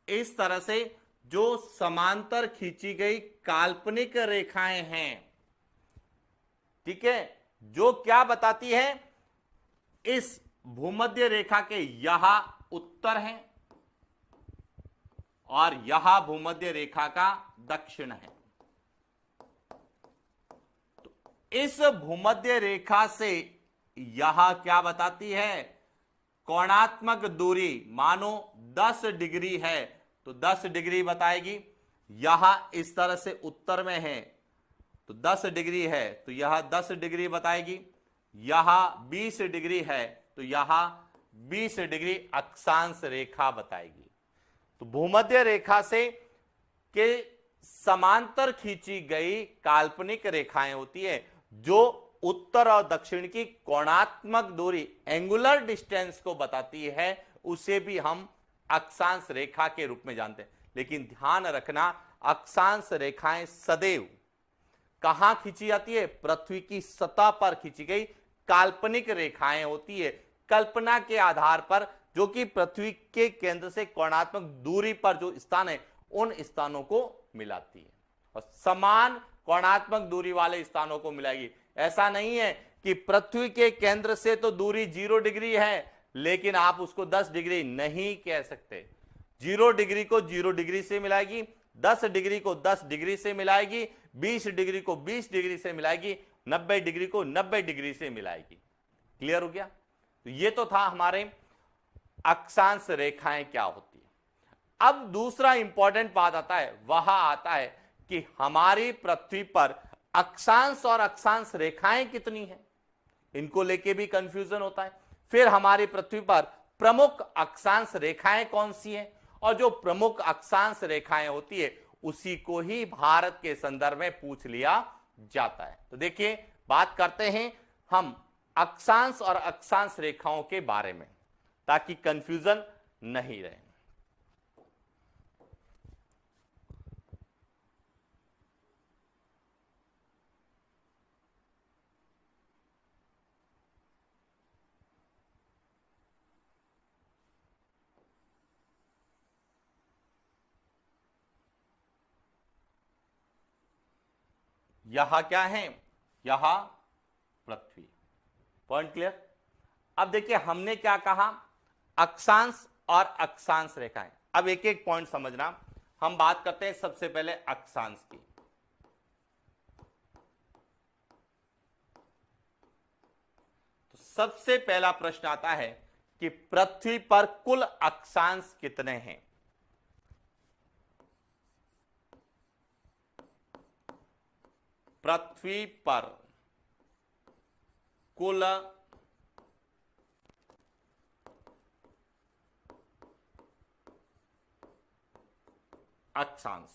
इस तरह से जो समांतर खींची गई काल्पनिक रेखाएं हैं, ठीक है, जो क्या बताती है? इस भूमध्य रेखा के यह उत्तर है और यह भूमध्य रेखा का दक्षिण है। तो इस भूमध्य रेखा से यह क्या बताती है? कोणात्मक दूरी मानो 10 डिग्री है, तो 10 डिग्री बताएगी। यह इस तरह से उत्तर में है तो 10 डिग्री है, तो यह 10 डिग्री बताएगी। यह 20 डिग्री है तो यह 20 डिग्री अक्षांश रेखा बताएगी। तो भूमध्य रेखा से के समांतर खींची गई काल्पनिक रेखाएं होती है, जो उत्तर और दक्षिण की कोणात्मक दूरी, एंगुलर डिस्टेंस को बताती है, उसे भी हम अक्षांश रेखा के रूप में जानते हैं। लेकिन ध्यान रखना, अक्षांश रेखाएं सदैव कहां खींची जाती है? पृथ्वी की सतह पर खींची गई काल्पनिक रेखाएं होती है, कल्पना के आधार पर, जो कि पृथ्वी के केंद्र से कोणात्मक दूरी पर जो स्थान है उन स्थानों को मिलाती है, और समान कोणात्मक दूरी वाले स्थानों को मिलाएगी। ऐसा नहीं है कि पृथ्वी के केंद्र से तो दूरी 0 डिग्री है, लेकिन आप उसको 10 डिग्री नहीं कह सकते। 0 डिग्री को 0 डिग्री से मिलाएगी, 10 डिग्री को 10 डिग्री से मिलाएगी, 20 डिग्री को 20 डिग्री से मिलाएगी, 90 डिग्री को 90 डिग्री से मिलाएगी। क्लियर हो गया? तो ये तो था हमारे अक्षांश रेखाएं क्या होती है। अब दूसरा इंपॉर्टेंट बात आता है, वह आता है कि हमारी पृथ्वी पर अक्षांश और अक्षांश रेखाएं कितनी हैं, इनको लेके भी कंफ्यूजन होता है। फिर हमारी पृथ्वी पर प्रमुख अक्षांश रेखाएं कौन सी हैं, और जो प्रमुख अक्षांश रेखाएं होती है उसी को ही भारत के संदर्भ में पूछ लिया जाता है। तो देखिए, बात करते हैं हम अक्षांश और अक्षांश रेखाओं के बारे में, ताकि कंफ्यूजन नहीं रहे। यहां क्या है? यहां पृथ्वी। Point clear? अब देखिए, हमने क्या कहा? अक्षांश और अक्षांश रेखाएं। अब एक एक पॉइंट समझना। हम बात करते हैं सबसे पहले अक्षांश की। तो सबसे पहला प्रश्न आता है कि पृथ्वी पर कुल अक्षांश कितने हैं? पृथ्वी पर कुल अक्षांश।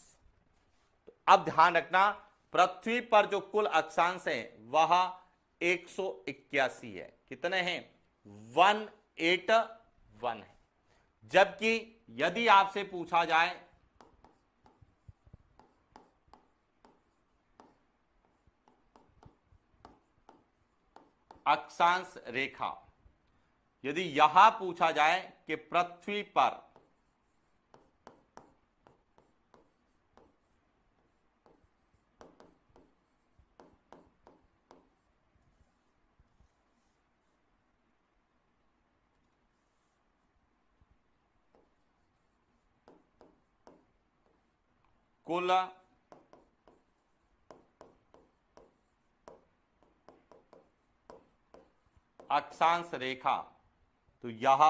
तो अब ध्यान रखना, पृथ्वी पर जो कुल अक्षांश है वह 181 है। कितने हैं? 181 है। जबकि यदि आपसे पूछा जाए अक्षांश रेखा, यदि यहां पूछा जाए कि पृथ्वी पर कुल अक्षांश रेखा, तो यह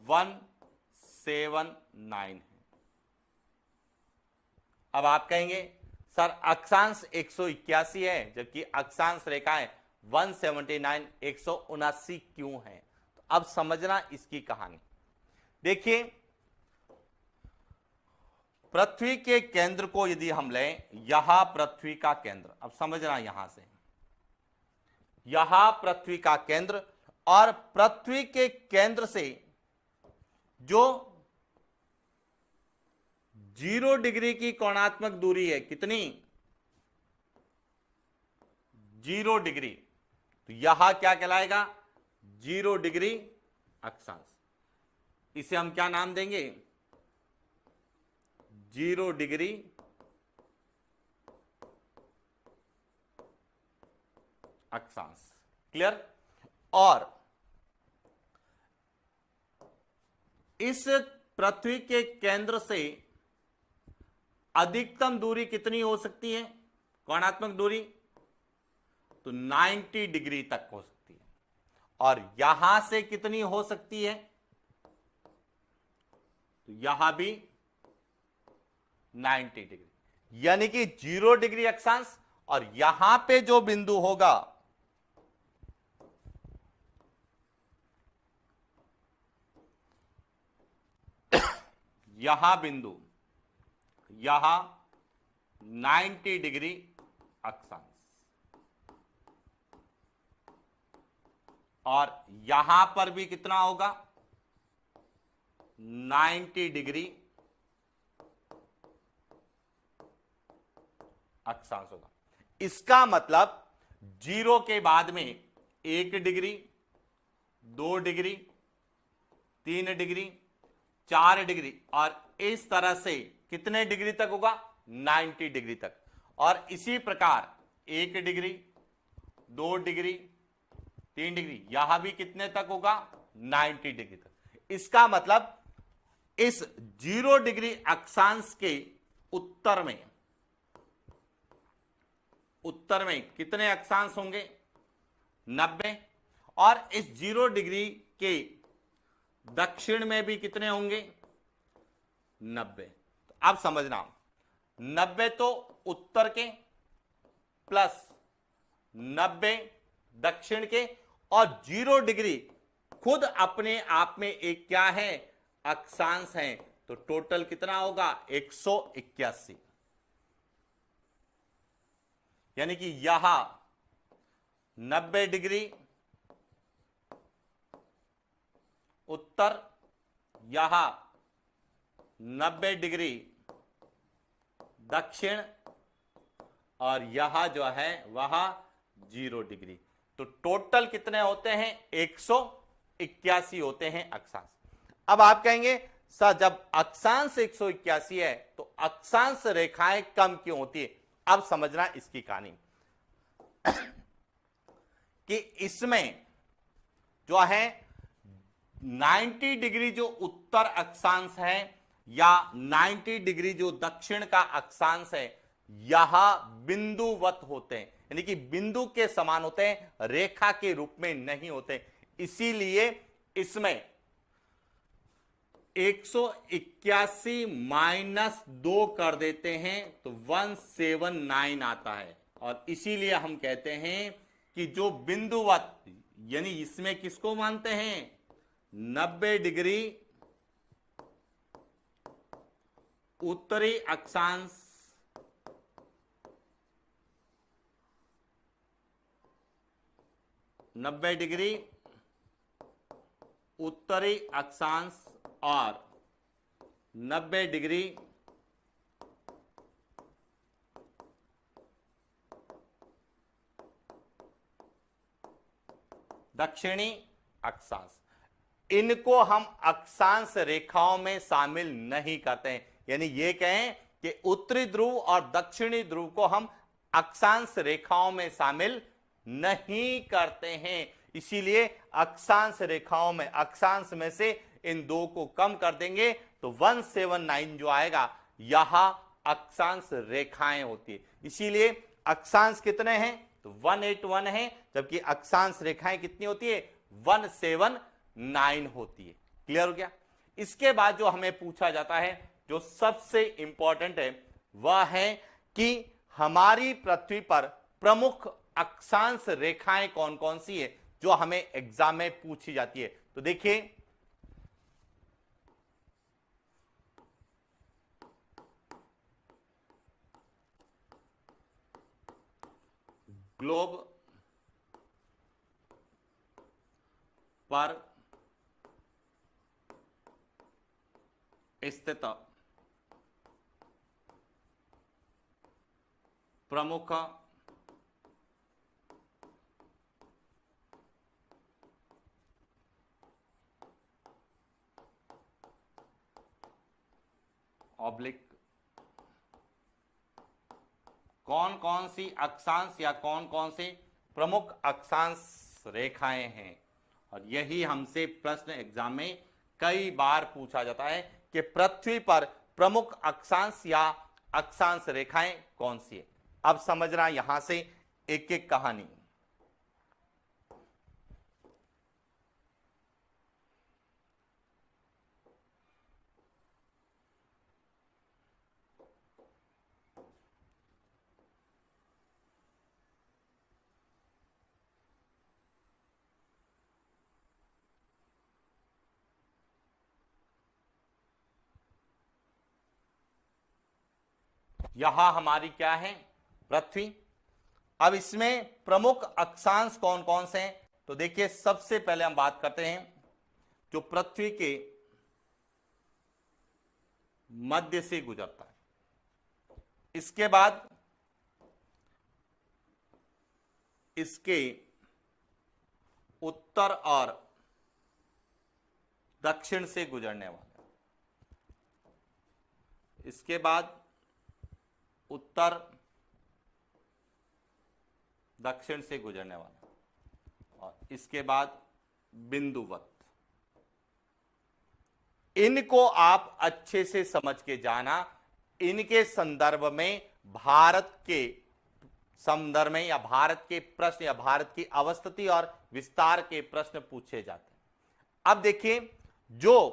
179 है। अब आप कहेंगे सर अक्षांश 181 है जबकि अक्षांश रेखाएं 179 179 क्यों है? तो अब समझना इसकी कहानी। देखिए, पृथ्वी के केंद्र को यदि हम लें, यहां पृथ्वी का केंद्र, अब समझना यहां से, यहां पृथ्वी का केंद्र, और पृथ्वी के केंद्र से जो 0 डिग्री की कोणात्मक दूरी है, कितनी? 0 डिग्री। तो यहां क्या कहलाएगा? 0 डिग्री अक्षांश। इसे हम क्या नाम देंगे? 0 डिग्री अक्षांश। क्लियर? और इस पृथ्वी के केंद्र से अधिकतम दूरी कितनी हो सकती है? कोणात्मक दूरी तो 90 डिग्री तक हो सकती है। और यहां से कितनी हो सकती है? तो यहां भी 90 डिग्री, यानी कि 0 डिग्री अक्षांश, और यहां पे जो बिंदु होगा यहां बिंदु, यहां 90 डिग्री अक्षांश, और यहां पर भी कितना होगा? 90 डिग्री अक्षांश होगा। इसका मतलब 0 के बाद में 1 डिग्री, 2 डिग्री, 3 डिग्री, 4 डिग्री, और इस तरह से कितने डिग्री तक होगा? 90 डिग्री तक। और इसी प्रकार 1 डिग्री, 2 डिग्री, 3 डिग्री, यहां भी कितने तक होगा? 90 डिग्री तक। इसका मतलब इस 0 डिग्री अक्षांश के उत्तर में कितने अक्षांश होंगे? 90। और इस 0 डिग्री के दक्षिण में भी कितने होंगे? 90। तो अब समझना, 90 तो उत्तर के प्लस 90 दक्षिण के, और 0 डिग्री खुद अपने आप में एक क्या है? अक्षांश है। तो टोटल कितना होगा? 181। यानी कि यहां 90 डिग्री उत्तर, यहां 90 डिग्री दक्षिण, और यहां जो है वह 0 डिग्री। तो टोटल कितने होते हैं? 181 होते हैं अक्षांश। अब आप कहेंगे सर जब अक्षांश 181 है तो अक्षांश रेखाएं कम क्यों होती है? अब समझना इसकी कहानी कि इसमें जो है 90 डिग्री जो उत्तर अक्षांश है, या 90 डिग्री जो दक्षिण का अक्षांश है, यह बिंदुवत होते हैं, यानी कि बिंदु के समान होते हैं, रेखा के रूप में नहीं होते। इसीलिए इसमें 181 माइनस 2 कर देते हैं तो 179 आता है। और इसीलिए हम कहते हैं कि जो बिंदुवत, यानी इसमें किसको मानते हैं, 90 डिग्री उत्तरी अक्षांश, उत्तरी अक्षांश और 90 डिग्री दक्षिणी अक्षांश, इनको हम अक्षांश रेखाओं में शामिल नहीं करते हैं। यानी ये कहें कि उत्तरी ध्रुव और दक्षिणी ध्रुव को हम अक्षांश रेखाओं में शामिल नहीं करते हैं। इसीलिए अक्षांश रेखाओं में, अक्षांश में से इन दो को कम कर देंगे तो 179 जो आएगा, यह अक्षांश रेखाएं होती है। इसीलिए अक्षांश कितने हैं, तो 181 है, जबकि अक्षांश रेखाएं कितनी होती है, 179 होती है। क्लियर हो गया। इसके बाद जो हमें पूछा जाता है, जो सबसे इंपॉर्टेंट है, वह है कि हमारी पृथ्वी पर प्रमुख अक्षांश रेखाएं कौन कौन सी है, जो हमें एग्जाम में पूछी जाती है। तो देखिए, ग्लोब पर स्थित प्रमुख ऑब्लिक कौन कौन सी अक्षांश या कौन कौन सी प्रमुख अक्षांश रेखाएं हैं। और यही हमसे प्रश्न एग्जाम में कई बार पूछा जाता है कि पृथ्वी पर प्रमुख अक्षांश या अक्षांश रेखाएं कौन सी है। अब समझना यहां से एक एक कहानी। यहां हमारी क्या है, पृथ्वी। अब इसमें प्रमुख अक्षांश कौन कौन से हैं, तो देखिए सबसे पहले हम बात करते हैं जो पृथ्वी के मध्य से गुजरता है। इसके बाद इसके उत्तर और दक्षिण से गुजरने वाला, इसके बाद उत्तर दक्षिण से गुजरने वाला, और इसके बाद बिंदुवत। इनको आप अच्छे से समझ के जाना। इनके संदर्भ में भारत के संदर्भ में या भारत के प्रश्न या भारत की अवस्थिति और विस्तार के प्रश्न पूछे जाते हैं। अब देखिए, जो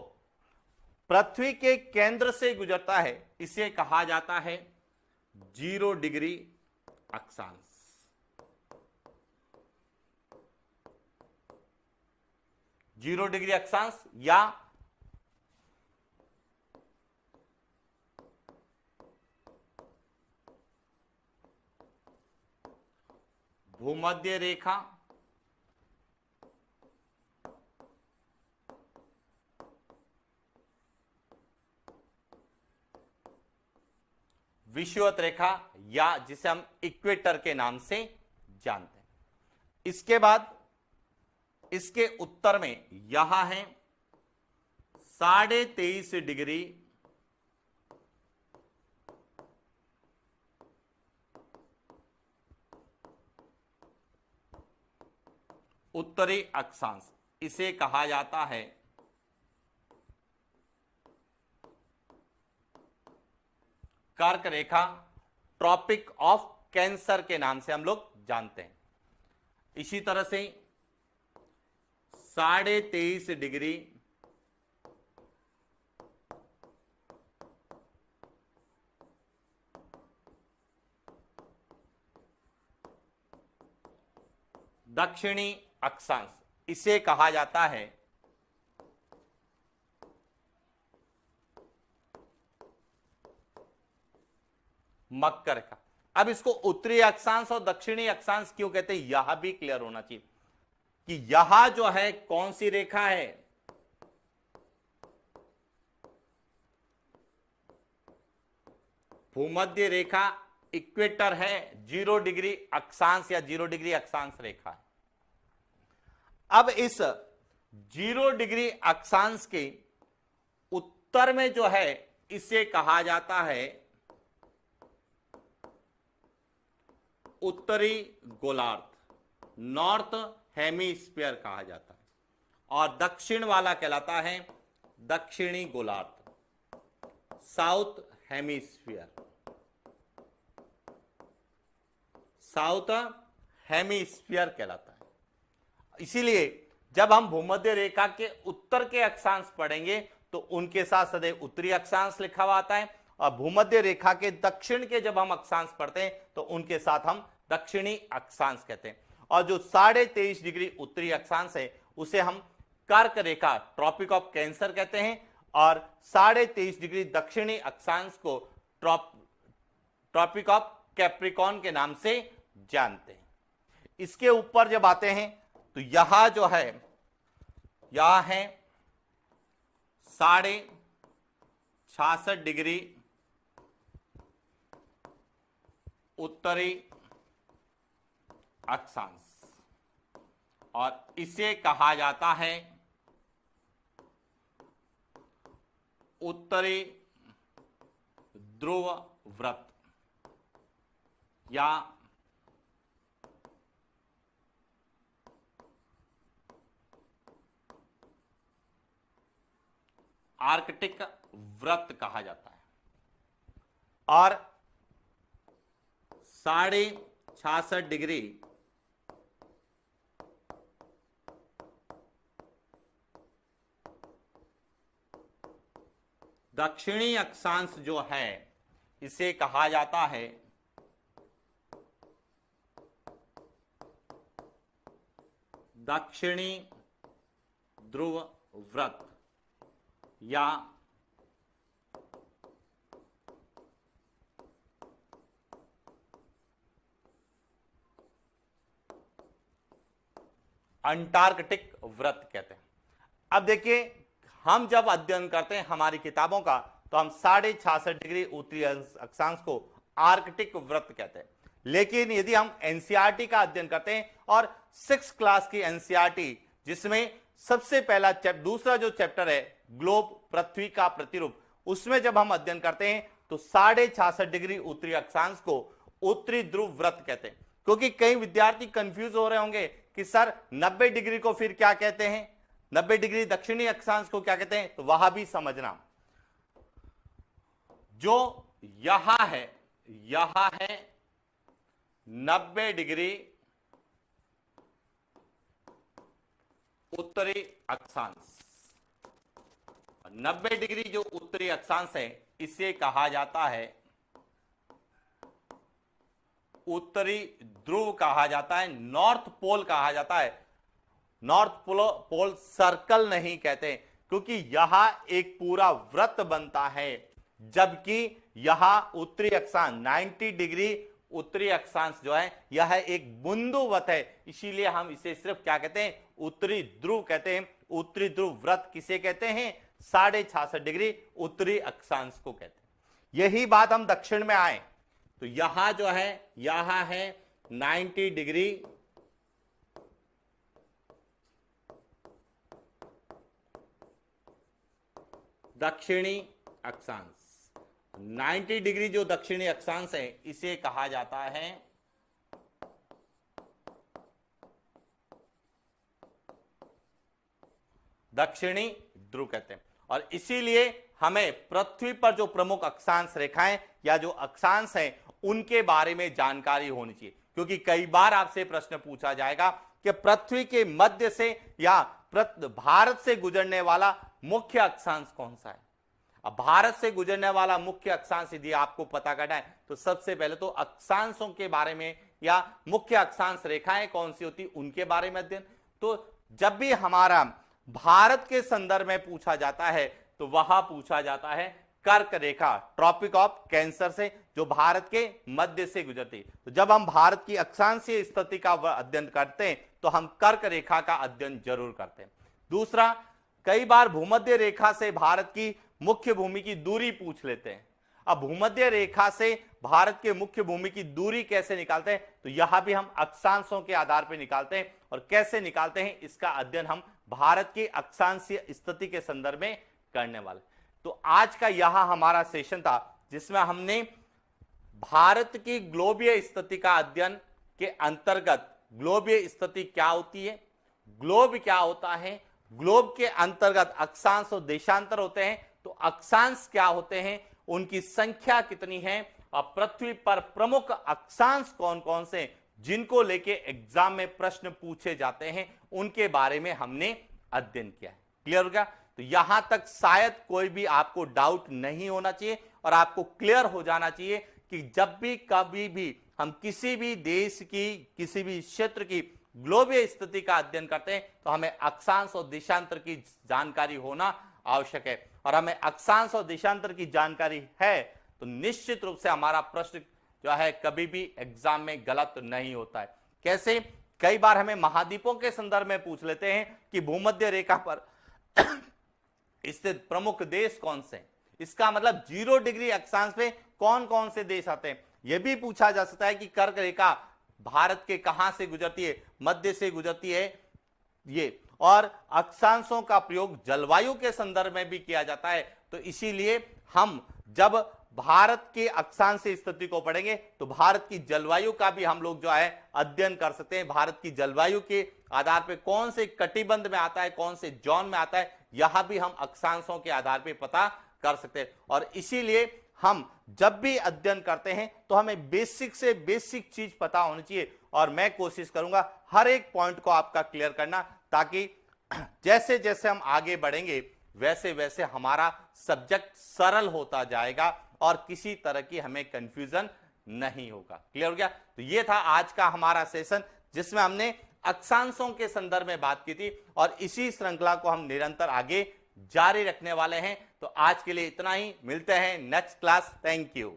पृथ्वी के केंद्र से गुजरता है इसे कहा जाता है 0 डिग्री अक्षांश। जीरो डिग्री अक्षांश या भूमध्य रेखा, विषुवत रेखा, या जिसे हम इक्वेटर के नाम से जानते हैं। इसके बाद इसके उत्तर में यहां है 23.5 डिग्री उत्तरी अक्षांश। इसे कहा जाता है कर्क रेखा ट्रॉपिक ऑफ कैंसर के नाम से हम लोग जानते हैं। इसी तरह से 23.5 डिग्री दक्षिणी अक्षांश, इसे कहा जाता है मकर रेखा। अब इसको उत्तरी अक्षांश और दक्षिणी अक्षांश क्यों कहते हैं, यह भी क्लियर होना चाहिए कि यह जो है कौन सी रेखा है, भूमध्य रेखा इक्वेटर है, 0 डिग्री अक्षांश या 0 डिग्री अक्षांश रेखा है। अब इस 0 डिग्री अक्षांश के उत्तर में जो है इसे कहा जाता है उत्तरी गोलार्ध, नॉर्थ हेमीस्फीयर कहा जाता है, और दक्षिण वाला कहलाता है दक्षिणी गोलार्ध, साउथ हेमीस्फीयर, साउथ हेमीस्फीयर कहलाता है। इसीलिए जब हम भूमध्य रेखा के उत्तर के अक्षांश पढ़ेंगे तो उनके साथ सदैव उत्तरी अक्षांश लिखा हुआ आता है, और भूमध्य रेखा के दक्षिण के जब हम अक्षांश पढ़ते हैं तो उनके साथ हम दक्षिणी अक्षांश कहते हैं। और जो 23.5 डिग्री उत्तरी अक्षांश है उसे हम कर्क रेखा ट्रॉपिक ऑफ कैंसर कहते हैं, और 23.5 डिग्री दक्षिणी अक्षांश को ट्रॉपिक ऑफ कैप्रिकॉर्न के नाम से जानते हैं। इसके ऊपर जब आते हैं तो यहां जो है यह है 66.5 डिग्री उत्तरी अक्षांश, और इसे कहा जाता है उत्तरी ध्रुव व्रत या आर्कटिक व्रत कहा जाता है। और 66.5 डिग्री दक्षिणी अक्षांश जो है इसे कहा जाता है दक्षिणी ध्रुव व्रत या अंटार्कटिक व्रत कहते हैं। अब देखिए, हम जब अध्ययन करते हैं हमारी किताबों का तो हम 66.5 डिग्री उत्तरी अक्षांश को आर्कटिक व्रत कहते हैं, लेकिन यदि हम एनसीईआरटी का अध्ययन करते हैं और 6 क्लास की एनसीईआरटी जिसमें सबसे पहला दूसरा जो चैप्टर है ग्लोब पृथ्वी का प्रतिरूप, उसमें जब हम अध्ययन करते हैं तो 66.5 डिग्री उत्तरी अक्षांश को उत्तरी ध्रुव व्रत कहते हैं। क्योंकि कई विद्यार्थी कंफ्यूज हो रहे होंगे कि सर 90 डिग्री को फिर क्या कहते हैं, 90 डिग्री दक्षिणी अक्षांश को क्या कहते हैं, तो वहां भी समझना। जो यहां है 90 डिग्री उत्तरी अक्षांश, 90 डिग्री जो उत्तरी अक्षांश है इसे कहा जाता है उत्तरी ध्रुव कहा जाता है, नॉर्थ पोल कहा जाता है। नॉर्थ पोल सर्कल नहीं कहते क्योंकि यहां एक पूरा व्रत बनता है, जबकि यहां उत्तरी अक्षांश 90 डिग्री उत्तरी अक्षांश जो है यह एक बिंदुवत है, इसीलिए हम इसे सिर्फ क्या कहते हैं, उत्तरी ध्रुव कहते हैं। उत्तरी ध्रुव व्रत किसे कहते हैं, 66.5 डिग्री उत्तरी अक्षांश को कहते हैं। यही बात हम दक्षिण में आए तो यहां जो है यहां है 90 डिग्री दक्षिणी अक्षांश, 90 डिग्री जो दक्षिणी अक्षांश है इसे कहा जाता है दक्षिणी ध्रुव कहते हैं। और इसीलिए हमें पृथ्वी पर जो प्रमुख अक्षांश रेखाएं या जो अक्षांश हैं उनके बारे में जानकारी होनी चाहिए, क्योंकि कई बार आपसे प्रश्न पूछा जाएगा कि पृथ्वी के मध्य से या भारत से गुजरने वाला मुख्य अक्षांश कौन सा है। अब भारत से गुजरने वाला मुख्य अक्षांश यदि आपको पता करना है तो सबसे पहले तो अक्षांशों के बारे में या मुख्य अक्षांश रेखाएं कौन सी होती उनके बारे में अध्ययन। तो जब भी हमारा भारत के संदर्भ में पूछा जाता है तो वहां पूछा जाता है कर्क रेखा, ट्रॉपिक ऑफ कैंसर से, जो भारत के मध्य से गुजरती है। तो जब हम भारत की अक्षांशीय स्थिति का अध्ययन करते हैं तो हम कर्क रेखा का अध्ययन जरूर करते हैं। दूसरा, कई बार भूमध्य रेखा से भारत की मुख्य भूमि की दूरी पूछ लेते हैं। अब भूमध्य रेखा से भारत के मुख्य भूमि की दूरी कैसे निकालते हैं, तो यहां भी हम अक्षांशों के आधार पर निकालते हैं, और कैसे निकालते हैं इसका अध्ययन हम भारत की अक्षांशीय स्थिति के संदर्भ में करने वाले। तो आज का यह हमारा सेशन था जिसमें हमने भारत की ग्लोबीय स्थिति का अध्ययन के अंतर्गत ग्लोबीय स्थिति क्या होती है, ग्लोब क्या होता है, ग्लोब के अंतर्गत अक्षांश और देशांतर होते हैं, तो अक्षांश क्या होते हैं, उनकी संख्या कितनी है, और पृथ्वी पर प्रमुख अक्षांश कौन कौन से जिनको लेके एग्जाम में प्रश्न पूछे जाते हैं, उनके बारे में हमने अध्ययन किया है। क्लियर हो गया? तो यहां तक शायद कोई भी आपको डाउट नहीं होना चाहिए और आपको क्लियर हो जाना चाहिए कि जब भी कभी भी हम किसी भी देश की, किसी भी क्षेत्र की ग्लोबीय स्थिति का अध्ययन करते हैं तो हमें अक्षांश और देशांतर की जानकारी होना आवश्यक है। और हमें अक्षांश और देशांतर की जानकारी है तो निश्चित रूप से हमारा प्रश्न जो है कभी भी एग्जाम में गलत नहीं होता है। कैसे? कई बार हमें महाद्वीपों के संदर्भ में पूछ लेते हैं कि भूमध्य रेखा पर स्थित प्रमुख देश कौन से, इसका मतलब 0 डिग्री अक्षांश पे कौन कौन से देश आते हैं। यह भी पूछा जा सकता है कि कर्क रेखा भारत के कहां से गुजरती है, मध्य से गुजरती है ये। और अक्षांशों का प्रयोग जलवायु के संदर्भ में भी किया जाता है, तो इसीलिए हम जब भारत के अक्षांश स्थिति को पढ़ेंगे तो भारत की जलवायु का भी हम लोग जो है अध्ययन कर सकते हैं। भारत की जलवायु के आधार पर कौन से कटिबंध में आता है, कौन से जोन में आता है, यह भी हम अक्षांशों के आधार पर पता कर सकते हैं। और इसीलिए हम जब भी अध्ययन करते हैं तो हमें बेसिक से बेसिक चीज पता होनी चाहिए, और मैं कोशिश करूंगा हर एक पॉइंट को आपका क्लियर करना, ताकि जैसे जैसे हम आगे बढ़ेंगे वैसे वैसे हमारा सब्जेक्ट सरल होता जाएगा और किसी तरह की हमें कंफ्यूजन नहीं होगा। क्लियर हो गया? तो ये था आज का हमारा सेशन जिसमें हमने अक्षांशों के संदर्भ में बात की थी, और इसी श्रृंखला को हम निरंतर आगे जारी रखने वाले हैं। तो आज के लिए इतना ही, मिलते हैं नेक्स्ट क्लास। Thank you.